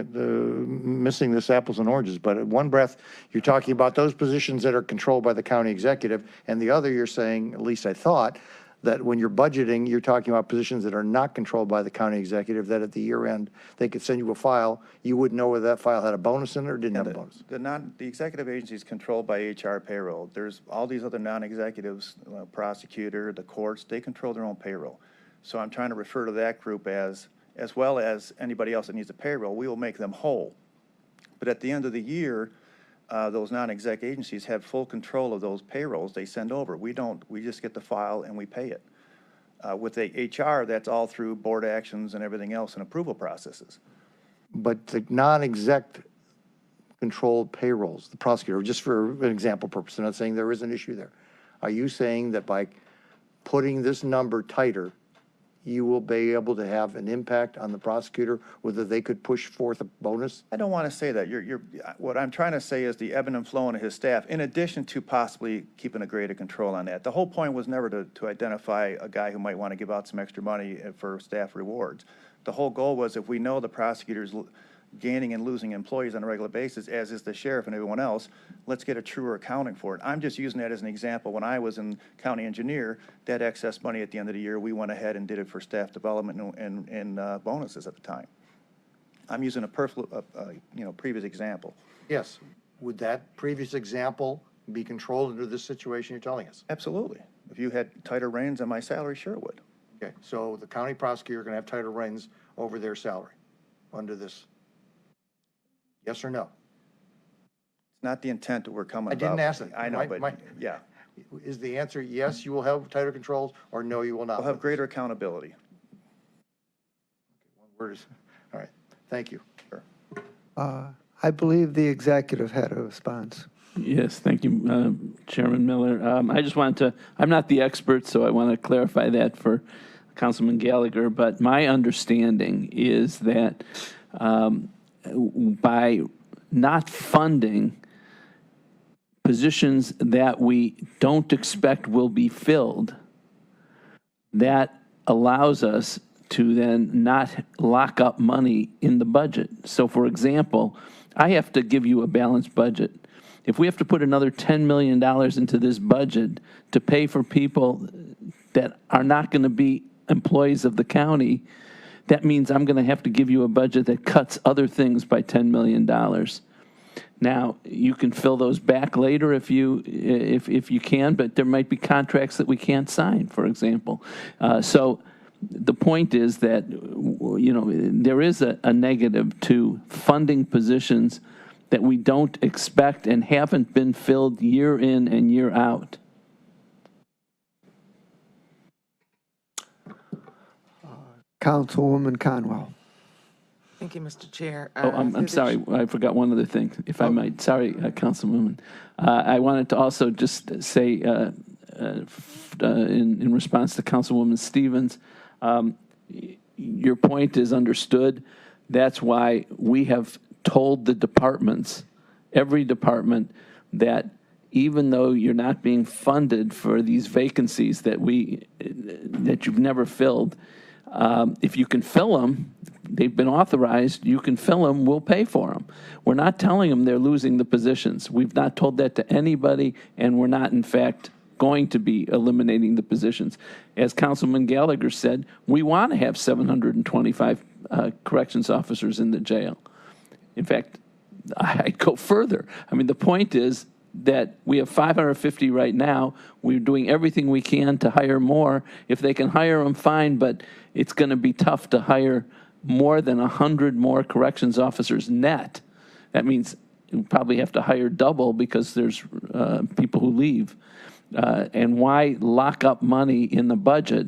Speaker 11: this apples and oranges, but at one breath, you're talking about those positions that are controlled by the county executive, and the other, you're saying, at least I thought, that when you're budgeting, you're talking about positions that are not controlled by the county executive, that at the year end, they could send you a file, you wouldn't know whether that file had a bonus in it or didn't have a bonus.
Speaker 14: The executive agency is controlled by HR payroll. There's all these other non-executives, prosecutor, the courts, they control their own payroll. So I'm trying to refer to that group as well as anybody else that needs a payroll, we will make them whole. But at the end of the year, those non-exec agencies have full control of those payrolls they send over. We don't. We just get the file and we pay it. With the HR, that's all through board actions and everything else and approval processes.
Speaker 11: But the non-exec controlled payrolls, the prosecutor, just for an example purpose, I'm not saying there is an issue there. Are you saying that by putting this number tighter, you will be able to have an impact on the prosecutor, whether they could push forth a bonus?
Speaker 14: I don't want to say that. What I'm trying to say is the ebbing and flowing of his staff, in addition to possibly keeping a greater control on that. The whole point was never to identify a guy who might want to give out some extra money for staff rewards. The whole goal was if we know the prosecutor's gaining and losing employees on a regular basis, as is the sheriff and everyone else, let's get a truer accounting for it. I'm just using that as an example. When I was in county engineer, that excess money at the end of the year, we went ahead and did it for staff development and bonuses at the time. I'm using a previous example.
Speaker 11: Yes. Would that previous example be controlled under this situation you're telling us?
Speaker 14: Absolutely. If you had tighter reins on my salary, sure it would.
Speaker 11: Okay, so the county prosecutor going to have tighter reins over their salary under this? Yes or no?
Speaker 14: It's not the intent that we're coming about.
Speaker 11: I didn't ask it.
Speaker 14: I know, but yeah.
Speaker 11: Is the answer yes, you will have tighter controls, or no, you will not?
Speaker 14: We'll have greater accountability.
Speaker 11: One word is, all right, thank you.
Speaker 14: Sure.
Speaker 2: I believe the executive had a response.
Speaker 9: Yes, thank you, Chairman Miller. I just wanted to, I'm not the expert, so I want to clarify that for Councilman Gallagher, but my understanding is that by not funding positions that we don't expect will be filled, that allows us to then not lock up money in the budget. So, for example, I have to give you a balanced budget. If we have to put another $10 million into this budget to pay for people that are not going to be employees of the county, that means I'm going to have to give you a budget that cuts other things by $10 million. Now, you can fill those back later if you can, but there might be contracts that we can't sign, for example. So the point is that, you know, there is a negative to funding positions that we don't expect and haven't been filled year in and year out.
Speaker 2: Councilwoman Conwell.
Speaker 13: Thank you, Mr. Chair.
Speaker 9: I'm sorry. I forgot one other thing, if I might. Sorry, Councilwoman. I wanted to also just say, in response to Councilwoman Stevens, your point is understood. That's why we have told the departments, every department, that even though you're not being funded for these vacancies that you've never filled, if you can fill them, they've been authorized, you can fill them, we'll pay for them. We're not telling them they're losing the positions. We've not told that to anybody, and we're not, in fact, going to be eliminating the positions. As Councilman Gallagher said, we want to have 725 corrections officers in the jail. In fact, I'd go further. I mean, the point is that we have 550 right now. We're doing everything we can to hire more. If they can hire them, fine, but it's going to be tough to hire more than 100 more corrections officers net. That means you probably have to hire double because there's people who leave. And why lock up money in the budget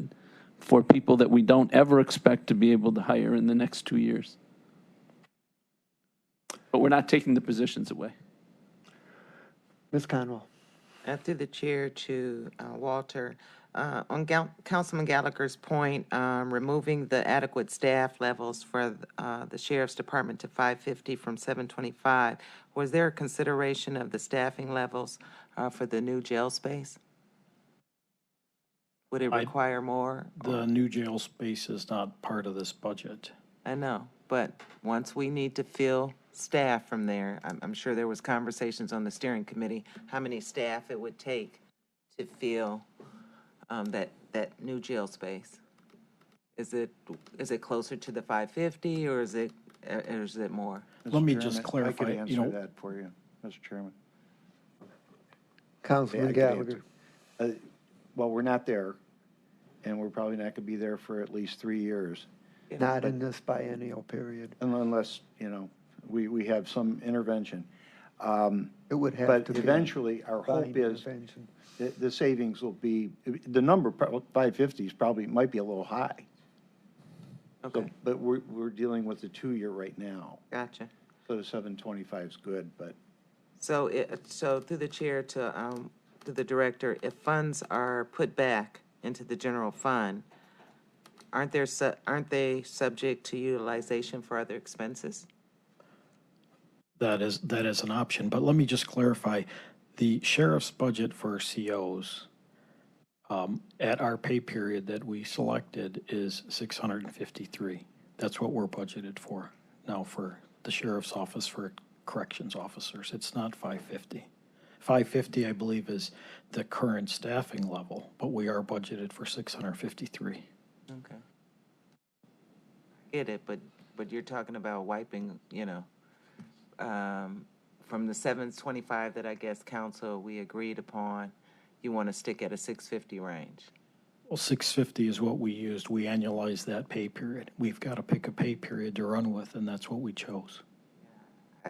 Speaker 9: for people that we don't ever expect to be able to hire in the next 2 years? But we're not taking the positions away.
Speaker 2: Ms. Conwell.
Speaker 13: Through the chair to Walter, on Councilman Gallagher's point, removing the adequate staff levels for the Sheriff's Department to 550 from 725, was there a consideration of the staffing levels for the new jail space? Would it require more?
Speaker 12: The new jail space is not part of this budget.
Speaker 13: I know, but once we need to fill staff from there, I'm sure there was conversations on the steering committee, how many staff it would take to fill that new jail space. Is it closer to the 550 or is it more?
Speaker 12: Let me
Speaker 14: Mr.
Speaker 12: just
Speaker 14: Chairman,
Speaker 12: clarify,
Speaker 14: I could
Speaker 12: you
Speaker 14: answer
Speaker 12: know-
Speaker 14: that for you, Mr. Chairman.
Speaker 2: Councilman
Speaker 11: I could
Speaker 2: Gallagher.
Speaker 11: answer. Well, we're not there, and we're probably not going to be there for at least 3 years.
Speaker 2: Not in this biennial period.
Speaker 11: Unless, we have some intervention.
Speaker 2: It would have to
Speaker 11: But
Speaker 2: be.
Speaker 11: eventually, our
Speaker 2: by
Speaker 11: hope is
Speaker 2: intervention.
Speaker 11: the savings will be, the number, 550 might be a little high.
Speaker 13: Okay,
Speaker 11: So, but we're dealing with the 2-year right now.
Speaker 13: gotcha.
Speaker 11: So the 725 is good, but
Speaker 13: So through the chair to the director, if funds are put back into the general fund, aren't they subject to utilization for other expenses?
Speaker 12: That is an option, but let me just clarify. The sheriff's budget for COs at our pay period that we selected is 653. That's what we're budgeted for now for the sheriff's office for corrections officers. It's not 550. 550, I believe, is the current staffing level, but we are budgeted for 653.
Speaker 13: Okay. Get it, but you're talking about wiping, from the 725 that I guess council we agreed upon, you want to stick at a 650 range.
Speaker 12: Well, 650 is what we used. We annualized that pay period. We've got to pick a pay period to run with, and that's what we chose.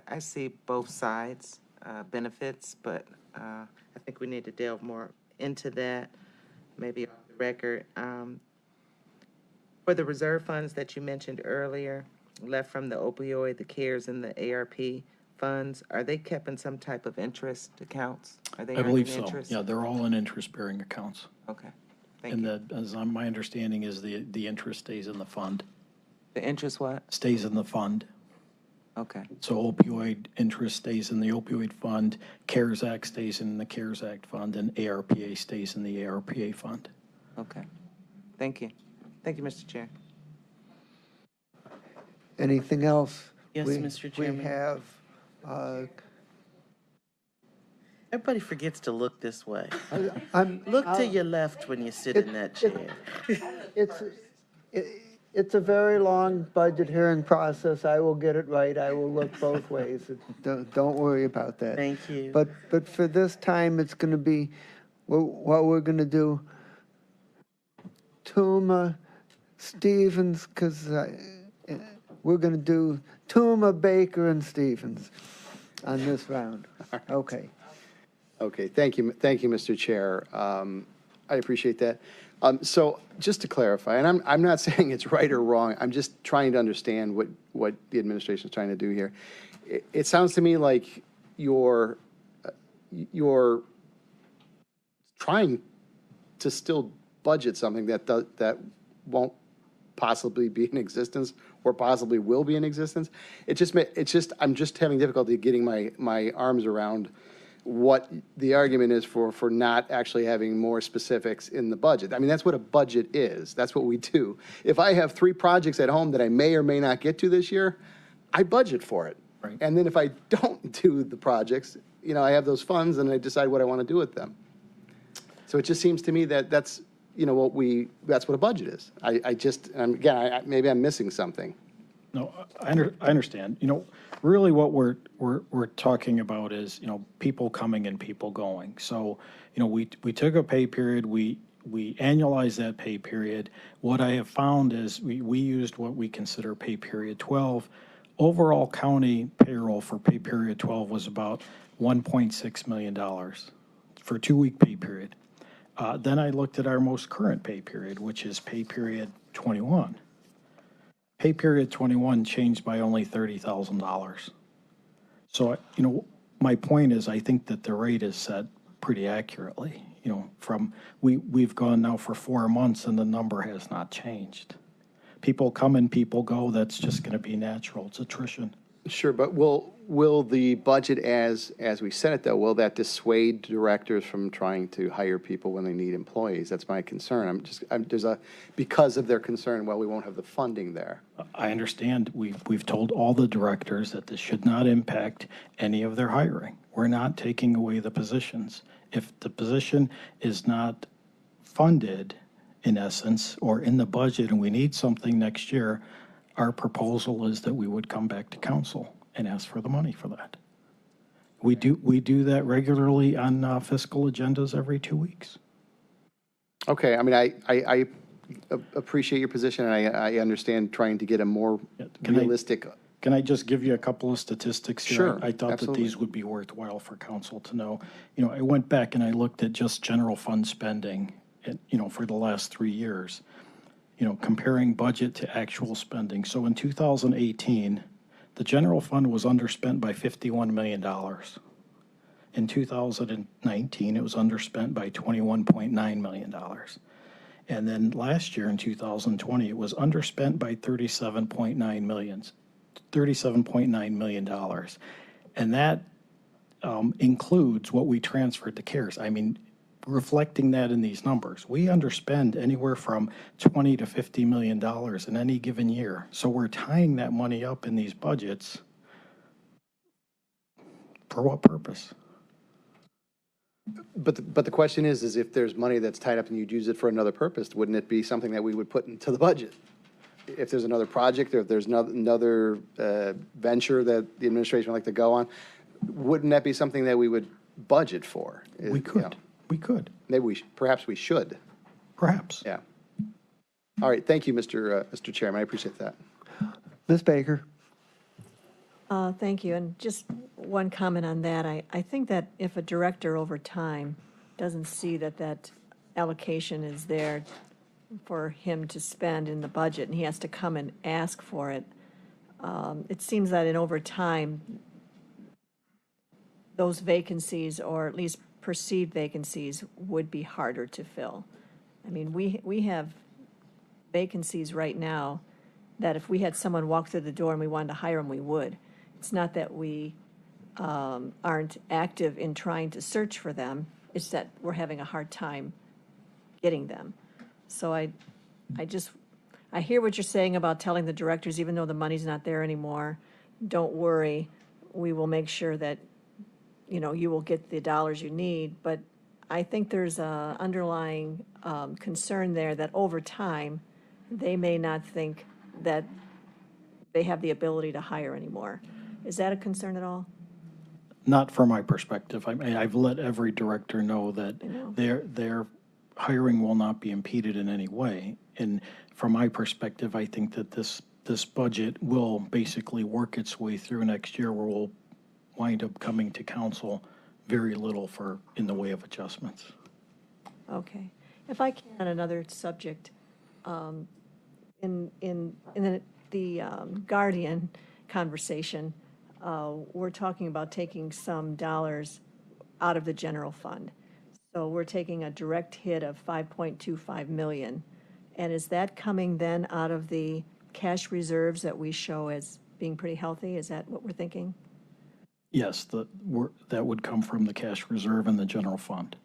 Speaker 13: I see both sides, benefits, but I think we need to delve more into that, maybe off the record. For the reserve funds that you mentioned earlier, left from the opioid, the CARES, and the ARP funds, are they kept in some type of interest accounts? Are they
Speaker 12: I believe
Speaker 13: earning
Speaker 12: so.
Speaker 13: interest?
Speaker 12: Yeah, they're all in interest-bearing accounts.
Speaker 13: Okay, thank you.
Speaker 12: And as my understanding is the interest stays in the fund.
Speaker 13: The interest what?
Speaker 12: Stays in the fund.
Speaker 13: Okay,
Speaker 12: So opioid interest stays in the opioid fund, CARES Act stays in the CARES Act fund, and ARPA stays in the ARPA fund.
Speaker 13: okay. Thank you. Thank you, Mr. Chair.
Speaker 2: Anything else?
Speaker 16: Yes, Mr. Chairman.
Speaker 2: We have,
Speaker 16: Everybody forgets to look this way.
Speaker 2: I'm.
Speaker 16: Look to your left when you sit in that chair.
Speaker 2: It's a very long budget hearing process. I will get it right. I will look both ways. Don't worry about that.
Speaker 16: Thank you.
Speaker 2: But for this time, it's going to be, what we're going to do, Tuma, Stevens, because we're going to do Tuma, Baker, and Stevens on this round. Okay.
Speaker 17: Okay, thank you, Mr. Chair. I appreciate that. So just to clarify, and I'm not saying it's right or wrong, I'm just trying to understand what the administration is trying to do here. It sounds to me like you're trying to still budget something that won't possibly be in existence or possibly will be in existence. I'm just having difficulty getting my arms around what the argument is for not actually having more specifics in the budget. I mean, that's what a budget is. That's what we do. If I have 3 projects at home that I may or may not get to this year, I budget for it.
Speaker 12: Right.
Speaker 17: And then if I don't do the projects, I have those funds and I decide what I want to do with them. So it just seems to me that that's, that's what a budget is. Maybe I'm missing something.
Speaker 12: No, I understand. Really what we're talking about is, people coming and people going. So, we took a pay period, we annualized that pay period. What I have found is we used what we consider pay period 12. Overall county payroll for pay period 12 was about $1.6 million for a 2-week pay period. Then I looked at our most current pay period, which is pay period 21. Pay period 21 changed by only $30,000. So, my point is, I think that the rate is set pretty accurately. We've gone now for 4 months and the number has not changed. People come and people go. That's just going to be natural. It's attrition.
Speaker 17: Sure, but will the budget as we set it, though, will that dissuade directors from trying to hire people when they need employees? That's my concern. Because of their concern, we won't have the funding there.
Speaker 12: I understand. We've told all the directors that this should not impact any of their hiring. We're not taking away the positions. If the position is not funded, in essence, or in the budget, and we need something next year, our proposal is that we would come back to council and ask for the money for that. We do that regularly on fiscal agendas every 2 weeks.
Speaker 17: Okay, I mean, I appreciate your position, and I understand trying to get a more realistic.
Speaker 12: Can I just give you a couple of statistics here?
Speaker 17: Sure,
Speaker 12: I thought
Speaker 17: absolutely.
Speaker 12: that these would be worthwhile for council to know. I went back and I looked at just general fund spending, for the last 3 years. Comparing budget to actual spending. So in 2018, the general fund was underspent by $51 million. In 2019, it was underspent by $21.9 million. And then last year in 2020, it was underspent by $37.9 million. And that includes what we transferred to CARES. I mean, reflecting that in these numbers, we underspend anywhere from $20 to $50 million in any given year. So we're tying that money up in these budgets. For what purpose?
Speaker 17: But the question is if there's money that's tied up and you'd use it for another purpose, wouldn't it be something that we would put into the budget? If there's another project or if there's another venture that the administration would like to go on, wouldn't that be something that we would budget for?
Speaker 12: We could. We could.
Speaker 17: Maybe perhaps we should.
Speaker 12: Perhaps.
Speaker 17: Yeah. All right. Thank you, Mr. Chairman. I appreciate that.
Speaker 2: Ms. Baker.
Speaker 15: Thank you. And just one comment on that. I think that if a director over time doesn't see that allocation is there for him to spend in the budget and he has to come and ask for it, it seems that over time, those vacancies, or at least perceived vacancies, would be harder to fill. I mean, we have vacancies right now that if we had someone walk through the door and we wanted to hire them, we would. It's not that we aren't active in trying to search for them, it's that we're having a hard time getting them. So I hear what you're saying about telling the directors, even though the money's not there anymore, don't worry, we will make sure that you will get the dollars you need. But I think there's a underlying concern there that over time, they may not think that they have the ability to hire anymore. Is that a concern at all?
Speaker 12: Not from my perspective. I mean, I've let every director know that their hiring will not be impeded in any way. And from my perspective, I think that this budget will basically work its way through next year, where we'll wind up coming to council very little in the way of adjustments.
Speaker 15: Okay. If I can, on another subject, in the Guardian conversation, we're talking about taking some dollars out of the general fund. So we're taking a direct hit of $5.25 million. And is that coming then out of the cash reserves that we show as being pretty healthy? Is that what we're thinking?
Speaker 12: Yes, that would come from the cash reserve and the general fund.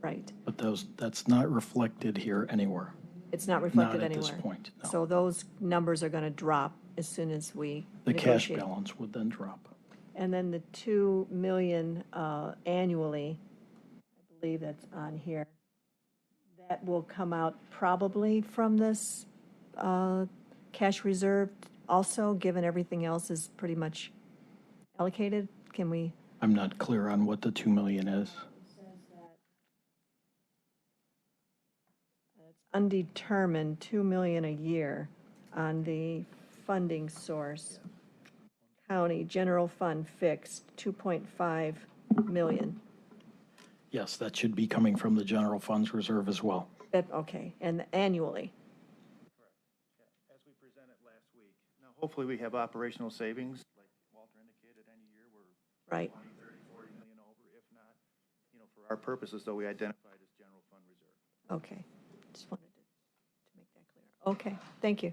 Speaker 15: Right.
Speaker 12: But that's not reflected here anywhere.
Speaker 15: It's not reflected
Speaker 12: Not at
Speaker 15: anywhere.
Speaker 12: this point, no.
Speaker 15: So those numbers are going to drop as soon as we
Speaker 12: The cash
Speaker 15: negotiate.
Speaker 12: balance would then drop.
Speaker 15: And then the 2 million annually, I believe that's on here, that will come out probably from this cash reserve also, given everything else is pretty much allocated. Can we?
Speaker 12: I'm not clear on what the 2 million is.
Speaker 15: It's undetermined, 2 million a year on the funding source. County general fund fixed, 2.5 million.
Speaker 12: Yes, that should be coming from the general funds reserve as well.
Speaker 15: Okay, and annually.
Speaker 14: As we presented last week. Now, hopefully we have operational savings, like Walter indicated, any year we're
Speaker 15: Right.
Speaker 14: 20, 30, 40 million over. If not, for our purposes, though, we identified as general fund reserve.
Speaker 15: Okay, just wanted to make that clear. Okay, thank you.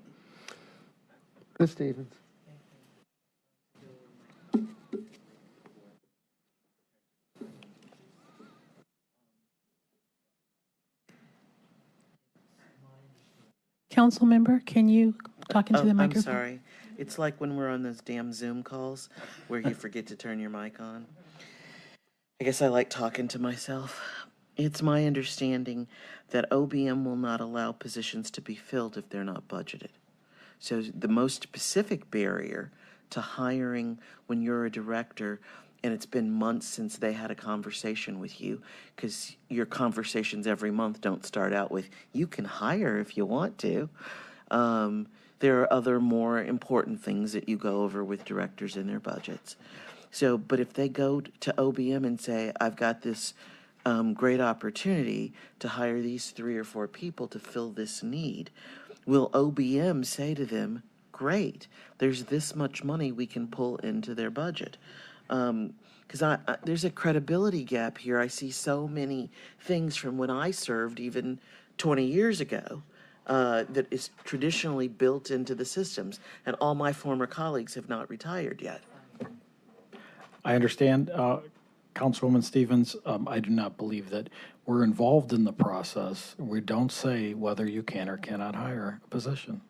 Speaker 2: Ms. Stevens.
Speaker 3: Council member, can you talk into the microphone?
Speaker 16: I'm sorry. It's like when we're on those damn Zoom calls where you forget to turn your mic on. I guess I like talking to myself. It's my understanding that OBM will not allow positions to be filled if they're not budgeted. So the most specific barrier to hiring when you're a director, and it's been months since they had a conversation with you, because your conversations every month don't start out with, you can hire if you want to. There are other more important things that you go over with directors in their budgets. So, but if they go to OBM and say, I've got this great opportunity to hire these 3 or 4 people to fill this need, will OBM say to them, great, there's this much money we can pull into their budget? Because there's a credibility gap here. I see so many things from when I served even 20 years ago that is traditionally built into the systems, and all my former colleagues have not retired yet.
Speaker 12: I understand, Councilwoman Stevens. I do not believe that we're involved in the process. We don't say whether you can or cannot hire a position.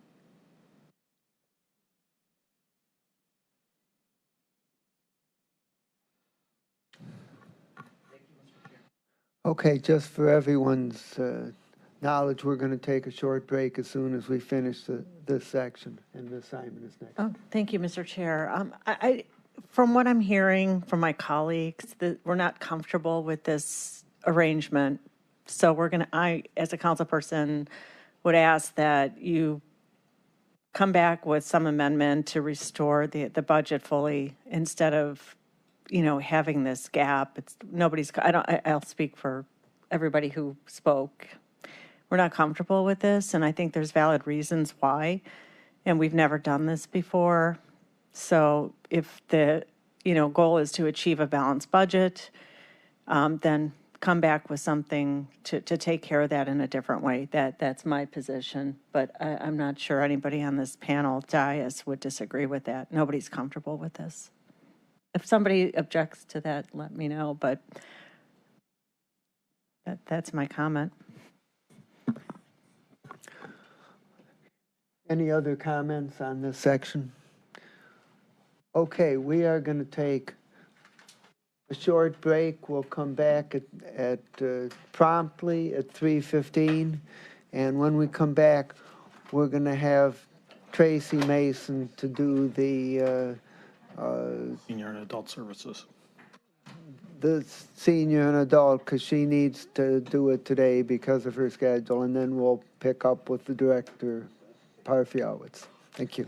Speaker 2: Okay, just for everyone's knowledge, we're going to take a short break as soon as we finish this section, and Ms. Simon is next.
Speaker 18: Oh, thank you, Mr. Chair. From what I'm hearing from my colleagues, that we're not comfortable with this arrangement. So I, as a council person, would ask that you come back with some amendment to restore the budget fully instead of, having this gap. I'll speak for everybody who spoke. We're not comfortable with this, and I think there's valid reasons why, and we've never done this before. So if the, goal is to achieve a balanced budget, then come back with something to take care of that in a different way. That's my position, but I'm not sure anybody on this panel dais would disagree with that. Nobody's comfortable with this. If somebody objects to that, let me know, but that's my comment.
Speaker 2: Any other comments on this section? Okay, we are going to take a short break. We'll come back at promptly at 3:15, and when we come back, we're going to have Tracy Mason to do the
Speaker 12: Senior and adult services.
Speaker 2: the senior and adult, because she needs to do it today because of her schedule, and then we'll pick up with the director, Parfiowitz. Thank you.